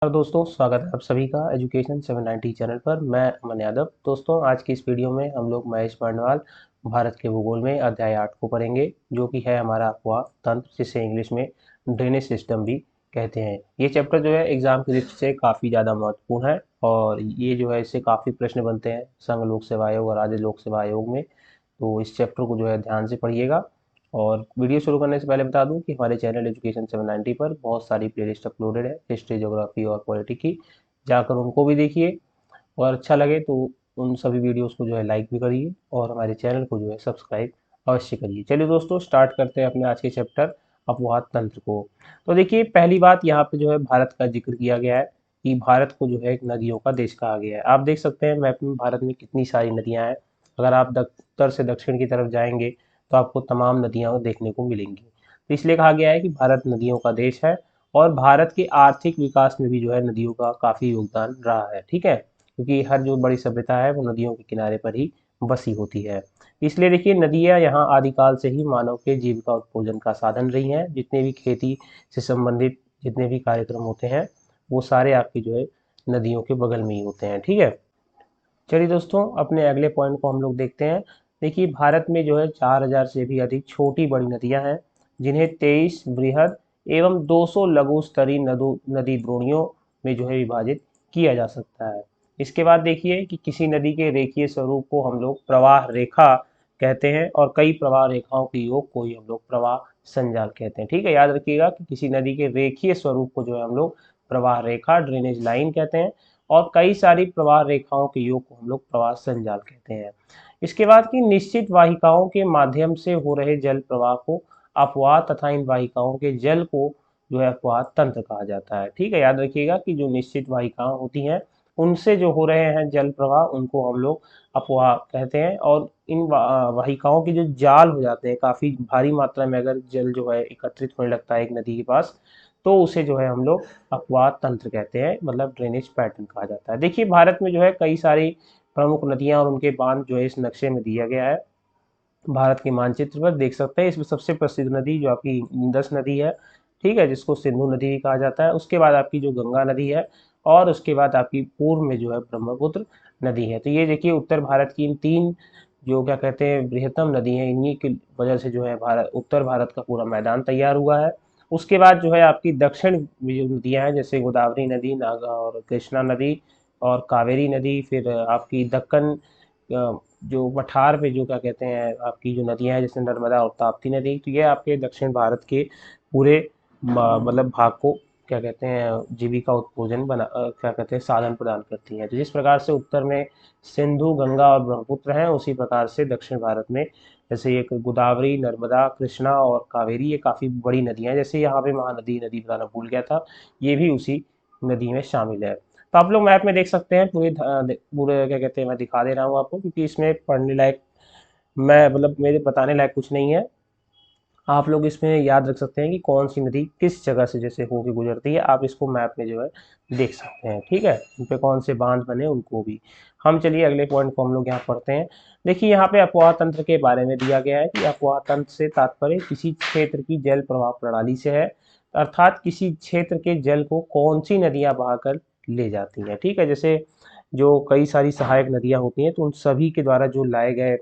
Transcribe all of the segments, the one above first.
और दोस्तों स्वागत है आप सभी का एजुकेशन 790 चैनल पर। मैं अमन यादव। दोस्तों आज की इस वीडियो में हम लोग महेश बर्नवाल भारत के भूगोल में अध्याय 8 को पढ़ेंगे, जो कि है हमारा अफवाह तंत्र, जिसे इंग्लिश में ड्रेनेज सिस्टम भी कहते हैं। ये चैप्टर जो है एग्जाम की दृष्टि से काफ़ी ज़्यादा महत्वपूर्ण है और ये जो है इससे काफ़ी प्रश्न बनते हैं संघ लोक सेवा आयोग और राज्य लोक सेवा आयोग में। तो इस चैप्टर को जो है ध्यान से पढ़िएगा। और वीडियो शुरू करने से पहले बता दूं कि हमारे चैनल एजुकेशन 790 पर बहुत सारी प्लेलिस्ट अपलोडेड है हिस्ट्री, ज्योग्राफी और पॉलिटी की। जाकर उनको भी देखिए और अच्छा लगे तो उन सभी वीडियोस को जो है लाइक भी करिए और हमारे चैनल को जो है सब्सक्राइब अवश्य करिए। चलिए दोस्तों स्टार्ट करते हैं अपने आज के चैप्टर अपवाद तंत्र को। तो देखिए पहली बात यहाँ पे जो है भारत का जिक्र किया गया है कि भारत को जो है एक नदियों का देश कहा गया है। आप देख सकते हैं मैप में भारत में कितनी सारी नदियां हैं। अगर आप उत्तर से दक्षिण की तरफ जाएंगे तो आपको तमाम नदियां देखने को मिलेंगी। तो इसलिए कहा गया है कि भारत नदियों का देश है और भारत के आर्थिक विकास में भी जो है नदियों का काफी योगदान रहा है। ठीक है, क्योंकि हर जो बड़ी सभ्यता है वो नदियों के किनारे पर ही बसी होती है। इसलिए देखिए नदियां यहाँ आदिकाल से ही मानव के जीविका उत्पादन का साधन रही हैं। जितने भी खेती से संबंधित जितने भी कार्यक्रम होते हैं वो सारे आपके जो है नदियों के बगल में ही होते हैं। ठीक है, चलिए दोस्तों अपने अगले पॉइंट को हम लोग देखते हैं। देखिए भारत में जो है 4000 से भी अधिक छोटी बड़ी नदियां हैं, जिन्हें 23 बृहद एवं 200 लघु स्तरीय नदी द्रोणियों में जो है विभाजित किया जा सकता है। इसके बाद देखिए कि किसी नदी के रेखीय स्वरूप को हम लोग प्रवाह रेखा कहते हैं और कई प्रवाह रेखाओं के योग को ही हम लोग प्रवाह संजाल कहते हैं। ठीक है, याद रखिएगा कि किसी नदी के रेखीय स्वरूप को जो है हम लोग प्रवाह रेखा ड्रेनेज लाइन कहते हैं और कई सारी प्रवाह रेखाओं के योग को हम लोग प्रवाह संजाल कहते हैं। इसके बाद की निश्चित वाहिकाओं के माध्यम से हो रहे जल प्रवाह को अपवाह तथा इन वाहिकाओं के जल को जो है अपवाह तंत्र कहा जाता है। ठीक है, याद रखिएगा कि जो निश्चित वाहिकाएं होती हैं उनसे जो हो रहे हैं जल प्रवाह उनको हम लोग अपवाह कहते हैं और इन वाहिकाओं के जो जाल हो जाते हैं, काफी भारी मात्रा में अगर जल जो है एकत्रित होने लगता है एक नदी के पास, तो उसे जो है हम लोग अपवाह तंत्र कहते हैं, मतलब ड्रेनेज पैटर्न कहा जाता है। देखिए भारत में जो है कई सारी प्रमुख नदियां और उनके बांध जो है इस नक्शे में दिया गया है। भारत के मानचित्र पर देख सकते हैं। इसमें सबसे प्रसिद्ध नदी जो आपकी इंडस नदी है, ठीक है, जिसको सिंधु नदी भी कहा जाता है। उसके बाद आपकी जो गंगा नदी है और उसके बाद आपकी पूर्व में जो है ब्रह्मपुत्र नदी है। तो ये देखिए उत्तर भारत की इन तीन जो क्या कहते हैं बृहत्तम नदी है, इन्हीं की वजह से जो है भारत उत्तर भारत का पूरा मैदान तैयार हुआ है। उसके बाद जो है आपकी दक्षिण में जो नदियां हैं जैसे गोदावरी नदी, नागा और कृष्णा नदी और कावेरी नदी, फिर आपकी दक्कन जो पठार पे जो क्या कहते हैं आपकी जो नदियां हैं जैसे नर्मदा और ताप्ती नदी, तो ये आपके दक्षिण भारत के पूरे मतलब भाग को क्या कहते हैं जीविका उत्पादन क्या कहते हैं साधन प्रदान करती हैं। तो जिस प्रकार से उत्तर में सिंधु, गंगा और ब्रह्मपुत्र हैं, उसी प्रकार से दक्षिण भारत में जैसे ये गोदावरी, नर्मदा, कृष्णा और कावेरी, ये काफ़ी बड़ी नदियां हैं। जैसे यहाँ पे महानदी नदी बताना भूल गया था, ये भी उसी नदी में शामिल है। तो आप लोग मैप में देख सकते हैं पूरे क्या कहते हैं, मैं दिखा दे रहा हूँ आपको क्योंकि इसमें पढ़ने लायक मैं मतलब मेरे बताने लायक कुछ नहीं है। आप लोग इसमें याद रख सकते हैं कि कौन सी नदी किस जगह से जैसे होके गुजरती है, आप इसको मैप में जो है देख सकते हैं। ठीक है, उन पे कौन से बांध बने उनको भी। हम चलिए अगले पॉइंट को हम लोग यहाँ पढ़ते हैं। देखिए यहाँ पे अपवाह तंत्र के बारे में दिया गया है कि अपवाह तंत्र से तात्पर्य किसी क्षेत्र की जल प्रवाह प्रणाली से है, अर्थात किसी क्षेत्र के जल को कौन सी नदियां बहाकर ले जाती हैं। ठीक है, जैसे जो कई सारी सहायक नदियां होती हैं तो उन सभी के द्वारा जो लाए गए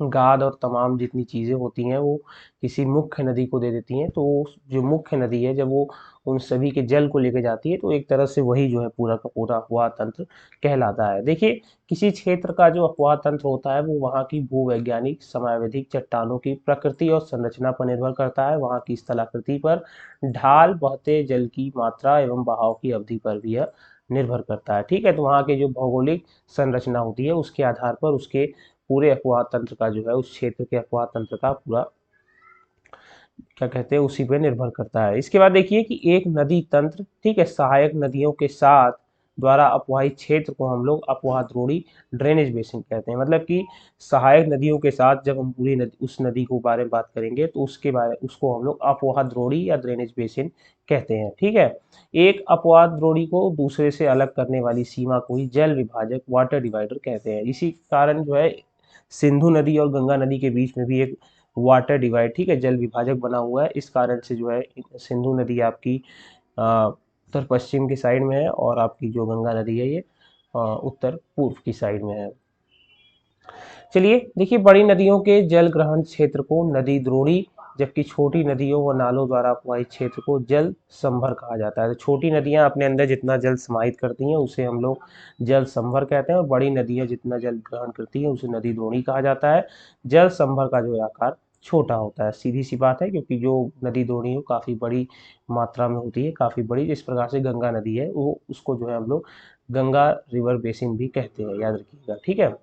गाद और तमाम जितनी चीज़ें होती हैं वो किसी मुख्य नदी को दे देती हैं। तो जो मुख्य नदी है जब वो उन सभी के जल को लेके जाती है तो एक तरह से वही जो है पूरा का पूरा अपवाह तंत्र कहलाता है। देखिए किसी क्षेत्र का जो अपवाह तंत्र होता है वो वहाँ की भूवैज्ञानिक समयावधिक चट्टानों की प्रकृति और संरचना पर निर्भर करता है, वहाँ की स्थलाकृति पर, ढाल, बहते जल की मात्रा एवं बहाव की अवधि पर भी यह निर्भर करता है। ठीक है, तो वहाँ के जो भौगोलिक संरचना होती है उसके आधार पर उसके पूरे अपवाह तंत्र का जो है उस क्षेत्र के अपवाह तंत्र का पूरा क्या कहते हैं उसी पे निर्भर करता है। इसके बाद देखिए कि एक नदी तंत्र, ठीक है, सहायक नदियों के साथ द्वारा अपवाहित क्षेत्र को हम लोग अपवाह द्रोणी ड्रेनेज बेसिन कहते हैं। मतलब कि सहायक नदियों के साथ जब हम पूरी नदी उस नदी को बारे में बात करेंगे तो उसको हम लोग अपवाह द्रोणी या ड्रेनेज बेसिन कहते हैं। ठीक है, एक अपवाह द्रोणी को दूसरे से अलग करने वाली सीमा को ही जल विभाजक वाटर डिवाइडर कहते हैं। इसी कारण जो है सिंधु नदी और गंगा नदी के बीच में भी एक वाटर डिवाइड, ठीक है, जल विभाजक बना हुआ है। इस कारण से जो है सिंधु नदी आपकी उत्तर पश्चिम की साइड में है, और आपकी जो गंगा नदी है ये उत्तर पूर्व की साइड में है। चलिए देखिए, बड़ी नदियों के जल ग्रहण क्षेत्र को नदी द्रोणी, जबकि छोटी नदियों व नालों द्वारा अपवाहित क्षेत्र को जल संभर कहा जाता है। तो छोटी नदियां अपने अंदर जितना जल समाहित करती हैं उसे हम लोग जल संभर कहते हैं, और बड़ी नदियां जितना जल ग्रहण करती हैं उसे नदी द्रोणी कहा जाता है। जल संभर का जो है आकार छोटा होता है, सीधी सी बात है, क्योंकि जो नदी द्रोणी है काफ़ी बड़ी मात्रा में होती है, काफ़ी बड़ी। जिस प्रकार से गंगा नदी है वो, उसको जो है हम लोग गंगा रिवर बेसिन भी कहते हैं, याद रखिएगा, ठीक है।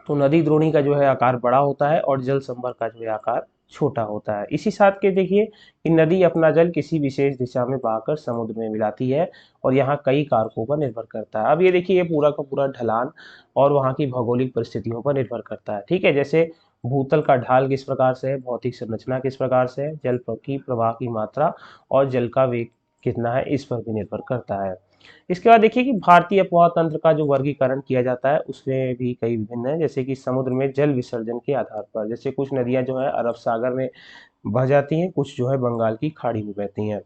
तो नदी द्रोणी का जो है आकार बड़ा होता है और जल संभर का जो है आकार छोटा होता है। इसी साथ के देखिए कि नदी अपना जल किसी विशेष दिशा में बहाकर समुद्र में मिलाती है, और यहाँ कई कारकों पर निर्भर करता है। अब ये देखिए, ये पूरा का पूरा ढलान और वहाँ की भौगोलिक परिस्थितियों पर निर्भर करता है, ठीक है। जैसे भूतल का ढाल किस प्रकार से है, भौतिक संरचना किस प्रकार से है, जल की प्रवाह की मात्रा और जल का वेग कितना है, इस पर भी निर्भर करता है। इसके बाद देखिए कि भारतीय अपवाह तंत्र का जो वर्गीकरण किया जाता है उसमें भी कई विभिन्न है, जैसे कि समुद्र में जल विसर्जन के आधार पर। जैसे कुछ नदियां जो है अरब सागर में बह जाती हैं, कुछ जो है बंगाल की खाड़ी में बहती हैं।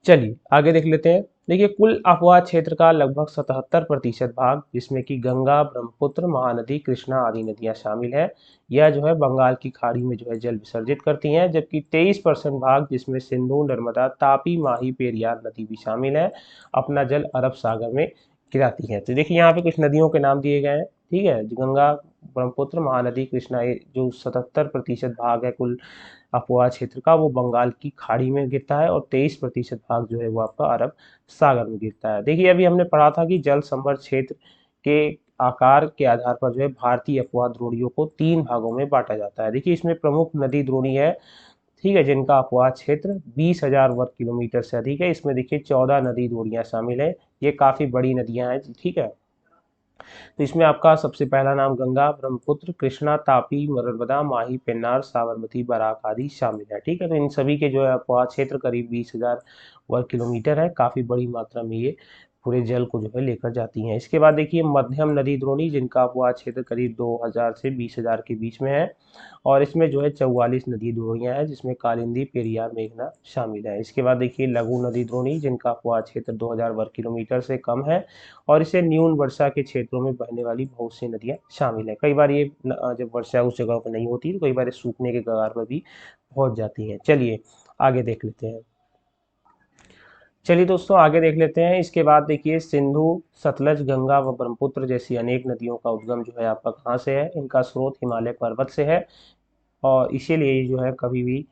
चलिए आगे देख लेते हैं। देखिए, कुल अपवाह क्षेत्र का लगभग 77% भाग, जिसमें कि गंगा, ब्रह्मपुत्र, महानदी, कृष्णा आदि नदियां शामिल है, यह जो है बंगाल की खाड़ी में जो है जल विसर्जित करती हैं। जबकि 23% भाग, जिसमें सिंधु, नर्मदा, तापी, माही, पेरियार नदी भी शामिल है, अपना जल अरब सागर में गिराती है। तो देखिए यहाँ पे कुछ नदियों के नाम दिए गए हैं, ठीक है। गंगा, ब्रह्मपुत्र, महानदी, कृष्णा, ये जो 77% भाग है कुल अपवाह क्षेत्र का, वो बंगाल की खाड़ी में गिरता है, और 23% भाग जो है वो आपका अरब सागर में गिरता है। देखिए अभी हमने पढ़ा था कि जल संभर क्षेत्र के आकार के आधार पर जो है भारतीय अपवाह द्रोणियों को 3 भागों में बांटा जाता है। देखिए इसमें प्रमुख नदी द्रोणी है, ठीक है, जिनका अपवाह क्षेत्र 20,000 वर्ग किलोमीटर से अधिक है। इसमें देखिए 14 नदी द्रोणियां शामिल है, ये काफी बड़ी नदियां हैं, ठीक है। तो इसमें आपका सबसे पहला नाम गंगा, ब्रह्मपुत्र, कृष्णा, तापी, नर्मदा, माही, पेन्नार, साबरमती, बराक आदि शामिल है, ठीक है। तो इन सभी के जो है अपवाह क्षेत्र करीब 20,000 वर्ग किलोमीटर है, काफी बड़ी मात्रा में ये पूरे जल को जो है लेकर जाती हैं। इसके बाद देखिए मध्यम नदी द्रोणी, जिनका अपवाह क्षेत्र करीब 2,000 से 20,000 के बीच में है, और इसमें जो है 44 नदी द्रोणियां हैं, जिसमें कालिंदी, पेरियार, मेघना शामिल है। इसके बाद देखिए लघु नदी द्रोणी, जिनका अपवाह क्षेत्र 2,000 वर्ग किलोमीटर से कम है, और इसे न्यून वर्षा के क्षेत्रों में बहने वाली बहुत सी नदियां शामिल है। कई बार ये जब वर्षा उस जगह पर नहीं होती तो कई बार ये सूखने के कगार पर भी पहुंच जाती है। चलिए आगे देख लेते हैं। चलिए दोस्तों आगे देख लेते हैं। इसके बाद देखिए सिंधु, सतलज, गंगा व ब्रह्मपुत्र जैसी अनेक नदियों का उद्गम जो है आपका कहाँ से है, इनका स्रोत हिमालय पर्वत से है, और इसीलिए ये जो है कभी भी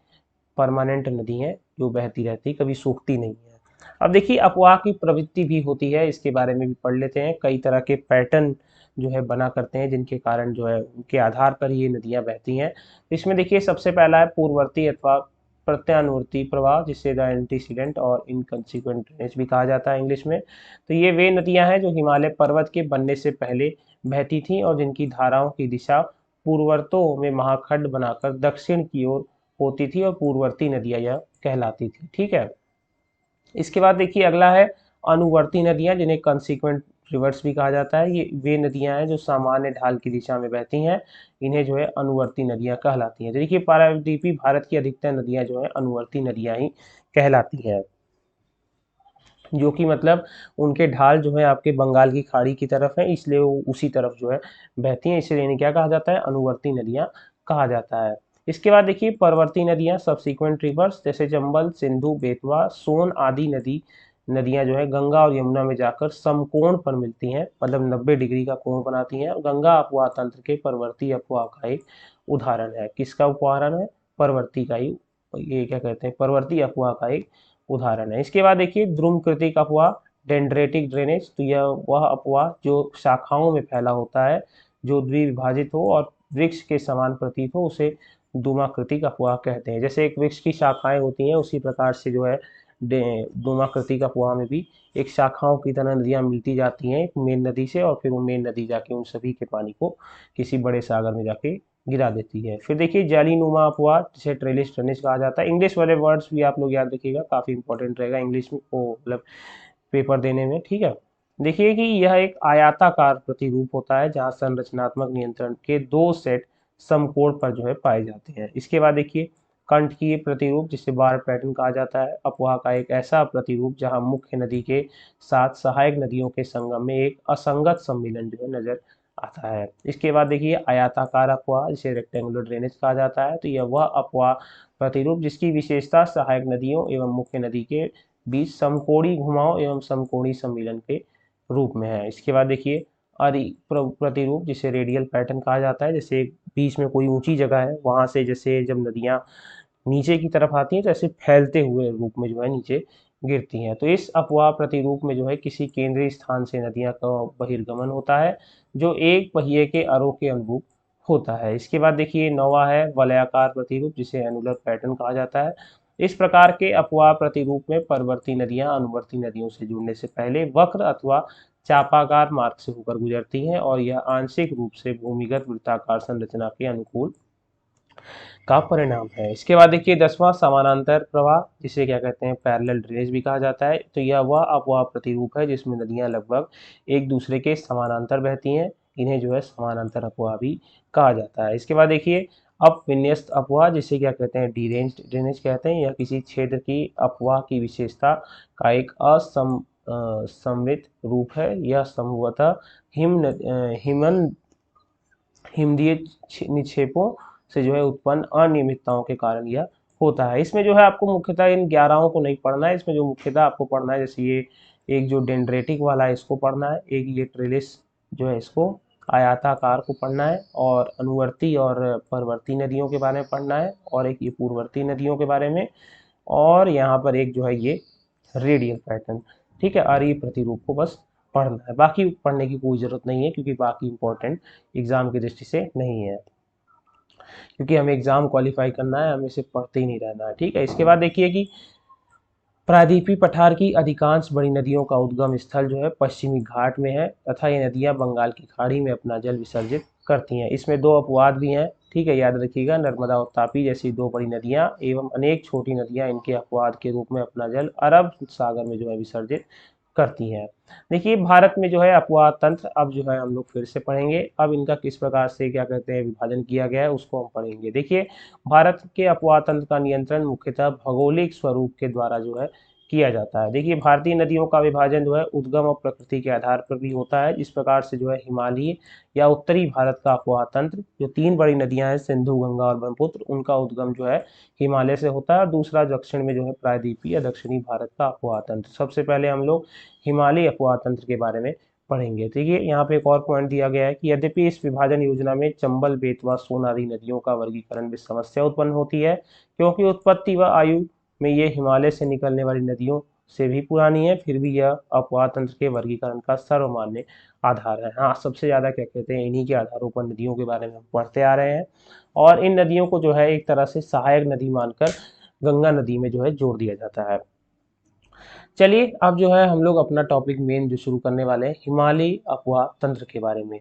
परमानेंट नदी है, जो बहती रहती, कभी सूखती नहीं है। अब देखिए अपवाह की प्रवृत्ति भी होती है, इसके बारे में भी पढ़ लेते हैं। कई तरह के पैटर्न जो है बना करते हैं, जिनके कारण जो है उनके आधार पर ये नदियां बहती हैं। इसमें देखिए सबसे पहला है पूर्ववर्ती अथवा प्रत्यानुवर्ती प्रवाह, जिसे द एंटीसीडेंट और इनकंसिक्वेंट ड्रेनेज भी कहा जाता है इंग्लिश में। तो ये वे नदियां हैं जो हिमालय पर्वत के बनने से पहले बहती थीं, और जिनकी धाराओं की दिशा पूर्ववर्तों में महाखंड बनाकर दक्षिण की ओर होती थी, और पूर्ववर्ती नदियां यह कहलाती थी, ठीक है। इसके बाद देखिए अगला है अनुवर्ती नदियां, जिन्हें कंसीक्वेंट रिवर्स भी कहा जाता है। ये वे नदियां हैं जो सामान्य ढाल की दिशा में बहती हैं, इन्हें जो है अनुवर्ती नदियां कहलाती हैं। तो देखिए पारादीपी भारत की अधिकतर नदियां जो है अनुवर्ती नदियां ही कहलाती हैं, जो कि मतलब उनके ढाल जो है आपके बंगाल की खाड़ी की तरफ है, इसलिए वो उसी तरफ जो है बहती हैं, इसलिए इन्हें क्या कहा जाता है, अनुवर्ती नदियां कहा जाता है। इसके बाद देखिए परवर्ती नदियां, सब्सिक्वेंट रिवर्स, जैसे चंबल, सिंधु, बेतवा, सोन आदि नदियां जो है गंगा और यमुना में जाकर समकोण पर मिलती हैं, मतलब 90 डिग्री का कोण बनाती हैं। गंगा अपवाह तंत्र के परवर्ती अपवाह का एक उदाहरण है। किसका उदाहरण है, परवर्ती का ही, ये क्या कहते हैं, परवर्ती अपवाह का एक उदाहरण है। इसके बाद देखिए ध्रुमकृतिक अपवाह, डेंड्रेटिक ड्रेनेज, तो यह वह अपवाह जो शाखाओं में फैला होता है, जो द्विविभाजित हो और वृक्ष के समान प्रतीत हो, उसे धूमाकृतिक अपवाह कहते हैं। जैसे एक वृक्ष की शाखाएं होती हैं, उसी प्रकार से जो है धूमाकृतिक अपवाह में भी एक शाखाओं की तरह नदियां मिलती जाती हैं एक मेन नदी से, और फिर वो मेन नदी जाके उन सभी के पानी को किसी बड़े सागर में जाके गिरा देती है। फिर देखिए जालीनुमा अपवाह, जिसे ट्रेलिस ड्रेनेज कहा जाता है। इंग्लिश वाले वर्ड्स भी आप लोग याद रखिएगा, काफी इंपॉर्टेंट रहेगा इंग्लिश में वो मतलब पेपर देने में, ठीक है। देखिए कि यह एक आयताकार प्रतिरूप होता है, जहां संरचनात्मक नियंत्रण के दो सेट समकोण पर जो है पाए जाते हैं। इसके बाद देखिए कंटकीय प्रतिरूप जिसे बार पैटर्न कहा जाता है अपवाह का एक ऐसा प्रतिरूप जहां मुख्य नदी के साथ सहायक नदियों के संगम में एक असंगत सम्मिलन जो है नजर आता है। इसके बाद देखिए आयताकार अपवाह जिसे रेक्टेंगुलर ड्रेनेज कहा जाता है। तो यह वह अपवाह प्रतिरूप जिसकी विशेषता सहायक नदियों एवं मुख्य नदी के बीच समकोणीय घुमाव एवं समकोणीय सम्मिलन के रूप में है। इसके बाद देखिए प्रतिरूप जिसे रेडियल पैटर्न कहा जाता है, जैसे बीच में कोई ऊंची जगह है वहां से जैसे जब नदियां नीचे की तरफ आती हैं तो ऐसे फैलते हुए रूप में जो है नीचे गिरती हैं। तो इस अपवाह प्रतिरूप में जो है किसी केंद्रीय स्थान से नदियां का बहिर्गमन होता है जो एक पहिए के अरो के अनुरूप होता है। इसके बाद देखिए नौवां है वलयाकार प्रतिरूप जिसे एनुलर पैटर्न कहा जाता है। इस प्रकार के अपवाह प्रतिरूप में परवर्ती नदियां अनुवर्ती नदियों से जुड़ने से पहले वक्र अथवा चापाकार मार्ग से होकर गुजरती हैं और यह आंशिक रूप से भूमिगत वृत्ताकार संरचना के अनुकूल का परिणाम है। इसके बाद देखिए 10वां समानांतर प्रवाह जिसे क्या कहते हैं पैरेलल ड्रेनेज भी कहा जाता है। तो यह वह अपवाह प्रतिरूप है जिसमें नदियां लगभग एक दूसरे के समानांतर बहती हैं, इन्हें जो है समानांतर अपवाह भी कहा जाता है। इसके बाद देखिए अब विन्यस्त अपवाह जिसे क्या कहते हैं डीरेंज्ड ड्रेनेज कहते हैं। यह किसी क्षेत्र की अपवाह की विशेषता का एक असममित रूप है। यह संभवतः हिमन हिमदीय निक्षेपों से जो है उत्पन्न अनियमितताओं के कारण यह होता है। इसमें जो है आपको मुख्यतः इन 11 को नहीं पढ़ना है, इसमें जो मुख्यतः आपको पढ़ना है जैसे ये एक जो डेंड्रेटिक वाला है इसको पढ़ना है, एक ये ट्रेलिस जो है इसको आयताकार को पढ़ना है, और अनुवर्ती और परवर्ती नदियों के बारे में पढ़ना है, और एक ये पूर्ववर्ती नदियों के बारे में, और यहाँ पर एक जो है ये रेडियल पैटर्न। ठीक है, और ये प्रतिरूप को बस पढ़ना है, बाकी पढ़ने की कोई जरूरत नहीं है क्योंकि बाकी इंपॉर्टेंट एग्जाम की दृष्टि से नहीं है, क्योंकि हमें एग्जाम क्वालिफाई करना है, हमें सिर्फ पढ़ते ही नहीं रहना है। ठीक है, इसके बाद देखिए कि प्रायद्वीपीय पठार की अधिकांश बड़ी नदियों का उद्गम स्थल जो है पश्चिमी घाट में है तथा ये नदियां बंगाल की खाड़ी में अपना जल विसर्जित करती हैं। इसमें दो अपवाद भी हैं, ठीक है, याद रखिएगा, नर्मदा और तापी जैसी दो बड़ी नदियां एवं अनेक छोटी नदियां इनके अपवाद के रूप में अपना जल अरब सागर में जो है विसर्जित करती हैं। देखिए भारत में जो है अपवाह तंत्र अब जो है हम लोग फिर से पढ़ेंगे। अब इनका किस प्रकार से क्या कहते हैं विभाजन किया गया है उसको हम पढ़ेंगे। देखिए भारत के अपवाह तंत्र का नियंत्रण मुख्यतः भौगोलिक स्वरूप के द्वारा जो है किया जाता है। देखिए भारतीय नदियों का विभाजन जो है उद्गम और प्रकृति के आधार पर भी होता है। इस प्रकार से जो है हिमालयी या उत्तरी भारत का अपवाह तंत्र, जो तीन बड़ी नदियां हैं सिंधु, गंगा और ब्रह्मपुत्र, उनका उद्गम जो है हिमालय से होता है, और दूसरा दक्षिण में जो है प्रायद्वीपीय या दक्षिणी भारत का अपवाह तंत्र। सबसे पहले हम लोग हिमालयी अपवाह तंत्र के बारे में पढ़ेंगे। देखिए यहाँ पे एक और पॉइंट दिया गया है कि यद्यपि इस विभाजन योजना में चंबल, बेतवा, सोन आदि नदियों का वर्गीकरण में समस्या उत्पन्न होती है, क्योंकि उत्पत्ति व आयु में ये हिमालय से निकलने वाली नदियों से भी पुरानी है, फिर भी यह अपवाह तंत्र के वर्गीकरण का सर्वमान्य आधार है। हाँ, सबसे ज्यादा क्या कहते हैं इन्हीं के आधारों पर नदियों के बारे में हम पढ़ते आ रहे हैं, और इन नदियों को जो है एक तरह से सहायक नदी मानकर गंगा नदी में जो है जोड़ दिया जाता है। चलिए अब जो है हम लोग अपना टॉपिक मेन जो शुरू करने वाले हैं हिमालयी अपवाह तंत्र के बारे में।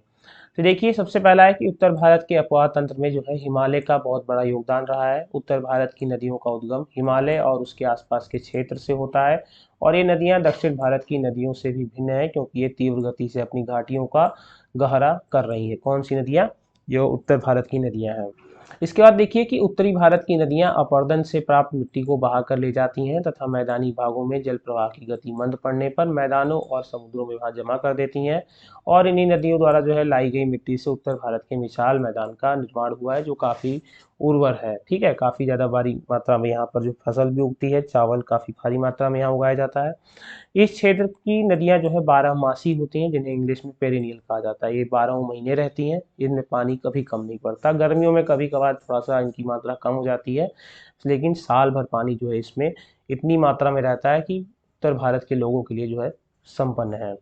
तो देखिए सबसे पहला है कि उत्तर भारत के अपवाह तंत्र में जो है हिमालय का बहुत बड़ा योगदान रहा है। उत्तर भारत की नदियों का उद्गम हिमालय और उसके आसपास के क्षेत्र से होता है, और ये नदियां दक्षिण भारत की नदियों से भी भिन्न है क्योंकि ये तीव्र गति से अपनी घाटियों का गहरा कर रही है। कौन सी नदियां? जो उत्तर भारत की नदियां हैं। इसके बाद देखिए कि उत्तरी भारत की नदियां अपरदन से प्राप्त मिट्टी को बहाकर ले जाती हैं तथा मैदानी भागों में जल प्रवाह की गति मंद पड़ने पर मैदानों और समुद्रों में वहां जमा कर देती हैं, और इन्हीं नदियों द्वारा जो है लाई गई मिट्टी से उत्तर भारत के विशाल मैदान का निर्माण हुआ है जो काफी उर्वर है। ठीक है, काफी ज्यादा भारी मात्रा में यहाँ पर जो फसल भी उगती है, चावल काफी भारी मात्रा में यहाँ उगाया जाता है। इस क्षेत्र की नदियां जो है 12 मासी होती हैं जिन्हें इंग्लिश में पेरिनियल कहा जाता है। ये 12 महीने रहती हैं, इनमें पानी कभी कम नहीं पड़ता। गर्मियों में कभी कभार थोड़ा सा इनकी मात्रा कम हो जाती है, लेकिन साल भर पानी जो है इसमें इतनी मात्रा में रहता है कि उत्तर भारत के लोगों के लिए जो है संपन्न है,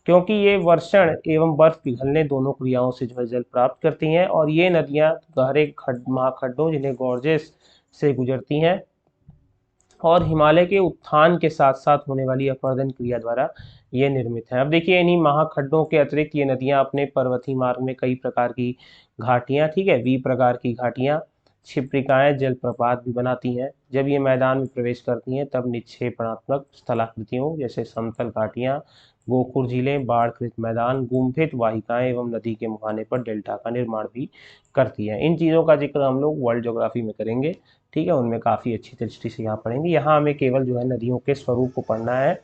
क्योंकि ये वर्षण एवं बर्फ पिघलने दोनों क्रियाओं से जो है जल प्राप्त करती हैं, और ये नदियां गहरे महाखड्डों जिन्हें गॉर्जेस से गुजरती हैं, और हिमालय के उत्थान के साथ साथ होने वाली अपरदन क्रिया द्वारा ये निर्मित है। अब देखिए इन्हीं महाखड्डों के अतिरिक्त ये नदियां अपने पर्वतीय मार्ग में कई प्रकार की घाटियां, ठीक है, वी प्रकार की घाटियां क्षिप्रिकाएं जलप्रपात भी बनाती हैं। जब ये मैदान में प्रवेश करती हैं तब निक्षेपणात्मक स्थलाकृतियों जैसे समतल घाटियां, गोखुर झीलें, बाढ़कृत मैदान, गुम्फित वाहिकाएं एवं नदी के मुहाने पर डेल्टा का निर्माण भी करती हैं। इन चीज़ों का जिक्र हम लोग वर्ल्ड ज्योग्राफी में करेंगे, ठीक है, उनमें काफ़ी अच्छी दृष्टि से यहाँ पढ़ेंगे। यहाँ हमें केवल जो है नदियों के स्वरूप को पढ़ना है।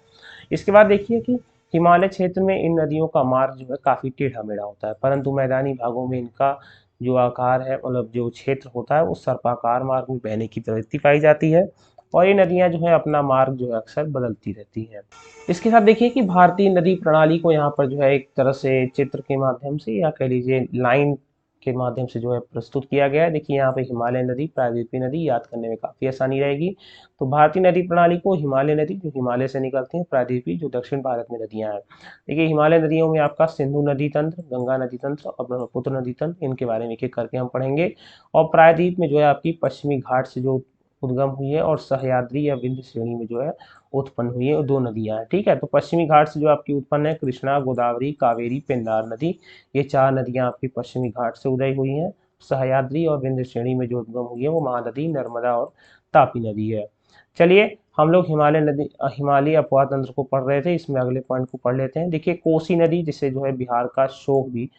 इसके बाद देखिए कि हिमालय क्षेत्र में इन नदियों का मार्ग जो है काफ़ी टेढ़ा मेढ़ा होता है, परंतु मैदानी भागों में इनका जो आकार है, मतलब जो क्षेत्र होता है, वो सर्पाकार मार्ग में बहने की प्रवृत्ति पाई जाती है और ये नदियां जो है अपना मार्ग जो है अक्सर बदलती रहती हैं। इसके साथ देखिए कि भारतीय नदी प्रणाली को यहाँ पर जो है एक तरह से चित्र के माध्यम से या कह लीजिए लाइन के माध्यम से जो है प्रस्तुत किया गया है। देखिए यहाँ पे हिमालय नदी, प्रायद्वीपीय नदी याद करने में काफ़ी आसानी रहेगी। तो भारतीय नदी प्रणाली को हिमालय नदी जो हिमालय से निकलती है, प्रायद्वीपीय जो दक्षिण भारत में नदियाँ हैं। देखिए हिमालय नदियों में आपका सिंधु नदी तंत्र, गंगा नदी तंत्र और ब्रह्मपुत्र नदी तंत्र, इनके बारे में एक एक करके हम पढ़ेंगे। और प्रायद्वीप में जो है आपकी पश्चिमी घाट से जो उद्गम हुई है और सह्याद्री या विंध्य श्रेणी में जो है उत्पन्न हुई है, और दो नदियां हैं, ठीक है। तो पश्चिमी घाट से जो आपकी उत्पन्न है कृष्णा, गोदावरी, कावेरी, पेन्नार नदी, ये चार नदियां आपकी पश्चिमी घाट से उदय हुई हैं। सह्याद्री और विंध्य श्रेणी में जो उद्गम हुई है वो महानदी, नर्मदा और तापी नदी है। चलिए हम लोग हिमालय नदी, हिमालय अपवाह तंत्र को पढ़ रहे थे, इसमें अगले पॉइंट को पढ़ लेते हैं। देखिए कोसी नदी, जिसे जो है बिहार का शोक भी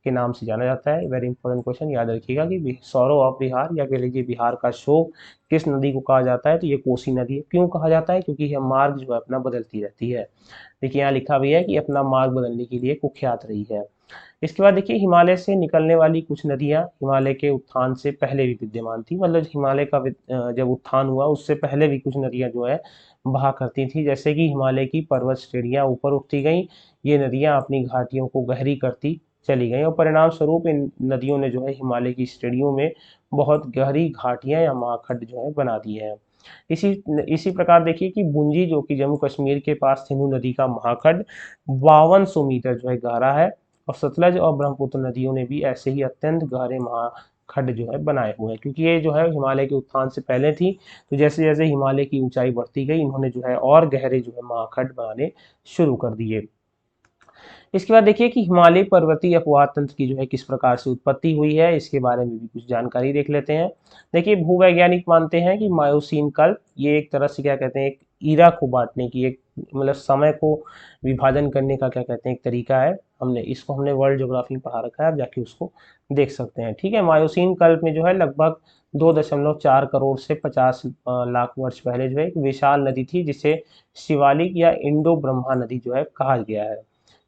के नाम से जाना जाता है, वेरी इंपॉर्टेंट क्वेश्चन, याद रखिएगा कि सौरव ऑफ बिहार या कह लीजिए बिहार का शोक किस नदी को कहा जाता है, तो ये कोसी नदी है। क्यों कहा जाता है? क्योंकि यह मार्ग जो है अपना बदलती रहती है। देखिए यहाँ लिखा भी है कि अपना मार्ग बदलने के लिए कुख्यात रही है। इसके बाद देखिए हिमालय से निकलने वाली कुछ नदियां हिमालय के उत्थान से पहले भी विद्यमान थी, मतलब हिमालय का जब उत्थान हुआ उससे पहले भी कुछ नदियां जो है बहा करती थी। जैसे कि हिमालय की पर्वत श्रेणियां ऊपर उठती गई, ये नदियां अपनी घाटियों को गहरी करती चली गई और परिणाम स्वरूप इन नदियों ने जो है हिमालय की श्रेणियों में बहुत गहरी घाटियां या महाखड्ड जो है बना दी है। इसी इसी प्रकार देखिए कि बुंजी, जो कि जम्मू कश्मीर के पास सिंधु नदी का महाखड्ड 5200 मीटर जो है गहरा है, और सतलज और ब्रह्मपुत्र नदियों ने भी ऐसे ही अत्यंत गहरे महाखड्ड जो है बनाए हुए हैं, क्योंकि ये जो है हिमालय के उत्थान से पहले थी। तो जैसे जैसे हिमालय की ऊंचाई बढ़ती गई, इन्होंने जो है और गहरे जो है महाखड्ड बनाने शुरू कर दिए। इसके बाद देखिए कि हिमालय पर्वतीय अपवाह तंत्र की जो है किस प्रकार से उत्पत्ति हुई है, इसके बारे में भी कुछ जानकारी देख लेते हैं। देखिए भूवैज्ञानिक मानते हैं कि मायोसीन कल्प, ये एक तरह से क्या कहते हैं, एक ईरा को बांटने की, एक मतलब समय को विभाजन करने का क्या कहते हैं एक तरीका है। हमने वर्ल्ड ज्योग्राफी में पढ़ा रखा है, आप जाके उसको देख सकते हैं, ठीक है। मायोसीन कल्प में जो है लगभग 2.4 करोड़ से 50 लाख वर्ष पहले जो है एक विशाल नदी थी, जिसे शिवालिक या इंडो ब्रह्मा नदी जो है कहा गया है।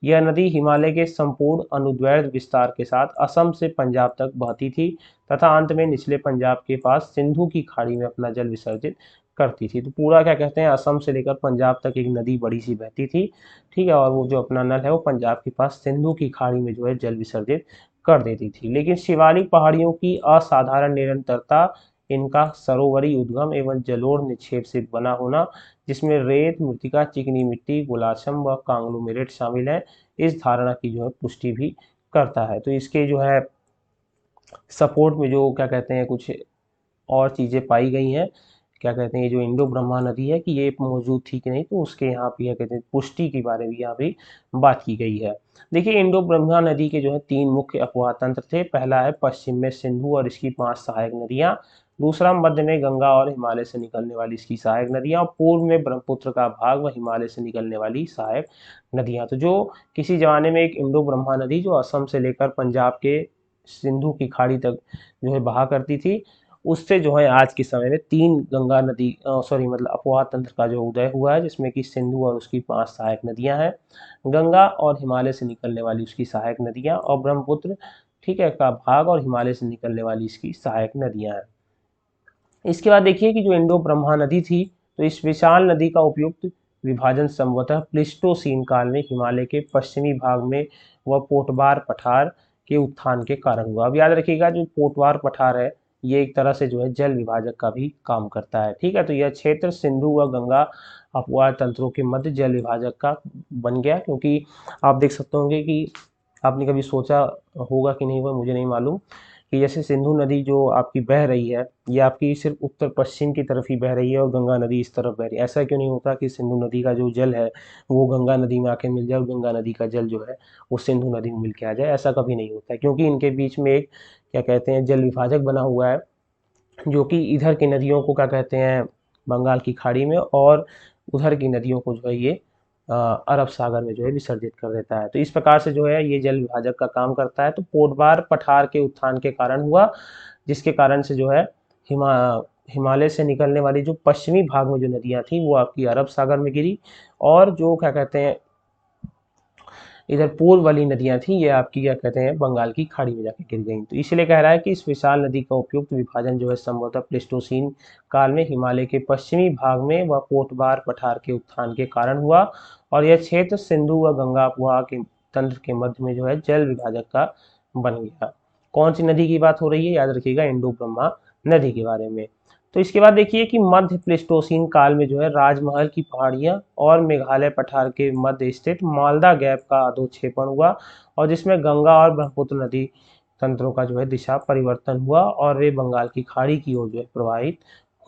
यह नदी हिमालय के संपूर्ण अनुदैर्ध्य विस्तार के साथ असम से पंजाब तक बहती थी तथा अंत में निचले पंजाब के पास सिंधु की खाड़ी में अपना जल विसर्जित करती थी। तो पूरा क्या कहते हैं असम से लेकर पंजाब तक एक नदी बड़ी सी बहती थी, ठीक है, और वो जो अपना नल है वो पंजाब के पास सिंधु की खाड़ी में जो है जल विसर्जित कर देती थी। लेकिन शिवालिक पहाड़ियों की असाधारण निरंतरता, इनका सरोवरी उद्गम एवं जलोढ़ निक्षेप से बना होना, जिसमें रेत, मृतिका, चिकनी मिट्टी, गुलाशम व कांग्लोमेरेट शामिल है, इस धारणा की जो है पुष्टि भी करता है। तो इसके जो है सपोर्ट में जो क्या कहते हैं कुछ और चीज़ें पाई गई हैं, क्या कहते हैं ये जो इंडो ब्रह्मा नदी है कि ये मौजूद थी कि नहीं, तो उसके यहाँ पे क्या कहते हैं पुष्टि के बारे में यहाँ पे बात की गई है। देखिए इंडो ब्रह्मा नदी के जो है 3 मुख्य अपवाह तंत्र थे। पहला है पश्चिम में सिंधु और इसकी 5 सहायक नदियाँ, दूसरा मध्य में गंगा और हिमालय से निकलने वाली इसकी सहायक नदियाँ, और पूर्व में ब्रह्मपुत्र का भाग व हिमालय से निकलने वाली सहायक नदियाँ। तो जो किसी जमाने में एक इंडो ब्रह्मा नदी जो असम से लेकर पंजाब के सिंधु की खाड़ी तक जो है बहा करती थी, उससे जो है आज के समय में 3 गंगा नदी सॉरी मतलब अपवाह तंत्र का जो उदय हुआ है, जिसमें कि सिंधु और उसकी 5 सहायक नदियां हैं, गंगा और हिमालय से निकलने वाली उसकी सहायक नदियां, और ब्रह्मपुत्र, ठीक है, का भाग और हिमालय से निकलने वाली इसकी सहायक नदियां हैं। इसके बाद देखिए कि जो इंडो ब्रह्मा नदी थी, तो इस विशाल नदी का उपयुक्त विभाजन संभवतः प्लिस्टोसीन काल में हिमालय के पश्चिमी भाग में व पोटबार पठार के उत्थान के कारण हुआ। अब याद रखिएगा जो पोटबार पठार है, ये एक तरह से जो है जल विभाजक का भी काम करता है, ठीक है। तो यह क्षेत्र सिंधु व गंगा अपवाह तंत्रों के मध्य जल विभाजक का बन गया, क्योंकि आप देख सकते होंगे कि आपने कभी सोचा होगा कि नहीं, वह मुझे नहीं मालूम, कि जैसे सिंधु नदी जो आपकी बह रही है, ये आपकी सिर्फ उत्तर पश्चिम की तरफ ही बह रही है और गंगा नदी इस तरफ बह रही है। ऐसा क्यों नहीं होता कि सिंधु नदी का जो जल है वो गंगा नदी में आके मिल जाए और गंगा नदी का जल जो है वो सिंधु नदी में मिल के आ जाए? ऐसा कभी नहीं होता है, क्योंकि इनके बीच में एक क्या कहते हैं जल विभाजक बना हुआ है, जो कि इधर की नदियों को क्या कहते हैं, बंगाल की खाड़ी में, और उधर की नदियों को जो है ये अरब सागर में जो है विसर्जित कर देता है। तो इस प्रकार से जो है ये जल विभाजक का काम करता है। तो पोटबार पठार के उत्थान के कारण हुआ, जिसके कारण से जो है हिमा हिमालय से निकलने वाली जो पश्चिमी भाग में जो नदियां थी वो आपकी अरब सागर में गिरी, और जो क्या कहते हैं इधर पूर्व वाली नदियां थी ये आपकी क्या कहते हैं बंगाल की खाड़ी में जाके गिर गई। तो इसलिए कह रहा है कि इस विशाल नदी का उपयुक्त विभाजन जो है संभवतः प्लेस्टोसीन काल में हिमालय के पश्चिमी भाग में व पोटबार पठार के उत्थान के कारण हुआ, और यह क्षेत्र सिंधु व गंगा उपहा के तंत्र के मध्य में जो है जल विभाजक का बन गया। कौन सी नदी की बात हो रही है, याद रखिएगा इंडो ब्रह्मा नदी के बारे में। तो इसके बाद देखिए कि मध्य प्लेस्टोसीन काल में जो है राजमहल की पहाड़ियां और मेघालय पठार के मध्य स्थित मालदा गैप का अधोक्षेपण हुआ, और जिसमें गंगा और ब्रह्मपुत्र नदी तंत्रों का जो है दिशा परिवर्तन हुआ, और वे बंगाल की खाड़ी की ओर जो है प्रवाहित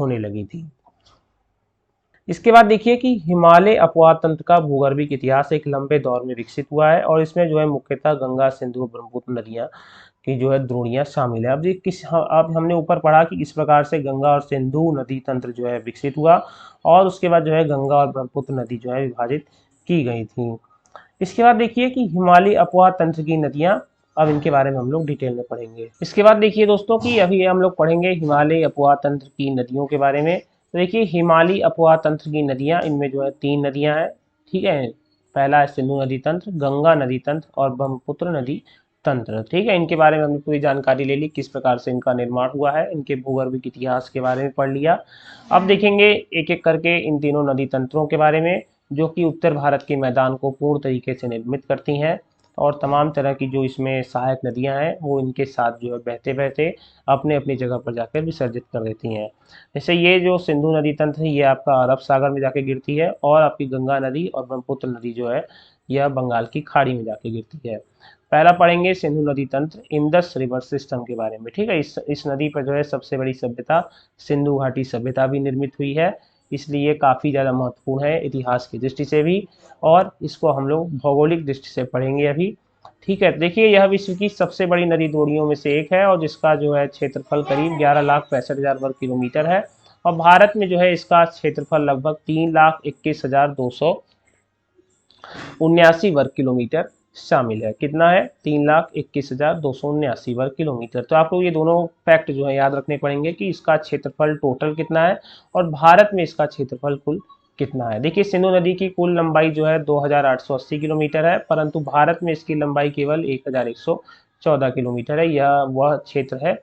होने लगी थी। इसके बाद देखिए कि हिमालय अपवाह तंत्र का भूगर्भिक इतिहास एक लंबे दौर में विकसित हुआ है, और इसमें जो है मुख्यतः गंगा सिंधु और ब्रह्मपुत्र नदियां की जो है द्रोणियां शामिल है। अब ये अब हमने ऊपर पढ़ा कि इस प्रकार से गंगा और सिंधु नदी तंत्र जो है विकसित हुआ, और उसके बाद जो है गंगा और ब्रह्मपुत्र नदी जो है विभाजित की गई थी। इसके बाद देखिए कि हिमालय अपवाह तंत्र की नदियां, अब इनके बारे में हम लोग डिटेल में पढ़ेंगे। इसके बाद देखिए दोस्तों कि अभी हम लोग पढ़ेंगे हिमालय अपवाह तंत्र की नदियों के बारे में। तो देखिए हिमालय अपवाह तंत्र की नदियां, इनमें जो है 3 नदियां हैं, ठीक है। पहला है सिंधु नदी तंत्र, गंगा नदी तंत्र और ब्रह्मपुत्र नदी तंत्र, ठीक है। इनके बारे में हमने पूरी जानकारी ले ली, किस प्रकार से इनका निर्माण हुआ है, इनके भूगर्भिक इतिहास के बारे में पढ़ लिया। अब देखेंगे एक एक करके इन तीनों नदी तंत्रों के बारे में, जो कि उत्तर भारत के मैदान को पूर्ण तरीके से निर्मित करती हैं, और तमाम तरह की जो इसमें सहायक नदियां हैं वो इनके साथ जो है बहते बहते अपने अपनी जगह पर जाकर विसर्जित कर देती हैं। जैसे ये जो सिंधु नदी तंत्र है ये आपका अरब सागर में जाके गिरती है, और आपकी गंगा नदी और ब्रह्मपुत्र नदी जो है यह बंगाल की खाड़ी में जाके गिरती है। पहला पढ़ेंगे सिंधु नदी तंत्र, इंडस रिवर सिस्टम के बारे में, ठीक है। इस नदी पर जो है सबसे बड़ी सभ्यता सिंधु घाटी सभ्यता भी निर्मित हुई है, इसलिए काफ़ी ज़्यादा महत्वपूर्ण है इतिहास की दृष्टि से भी, और इसको हम लोग भौगोलिक दृष्टि से पढ़ेंगे अभी, ठीक है। देखिए यह विश्व की सबसे बड़ी नदी द्रोणियों में से एक है, और जिसका जो है क्षेत्रफल करीब 11,65,000 वर्ग किलोमीटर है, और भारत में जो है इसका क्षेत्रफल लगभग 3,21,279 वर्ग किलोमीटर शामिल है। कितना है, 3,21,279 वर्ग किलोमीटर। तो आपको ये दोनों फैक्ट जो है याद रखने पड़ेंगे कि इसका क्षेत्रफल टोटल कितना है, और भारत में इसका क्षेत्रफल कुल कितना है। देखिए सिंधु नदी की कुल लंबाई जो है 2,880 किलोमीटर है, परंतु भारत में इसकी लंबाई केवल 1,114 किलोमीटर है। यह वह क्षेत्र है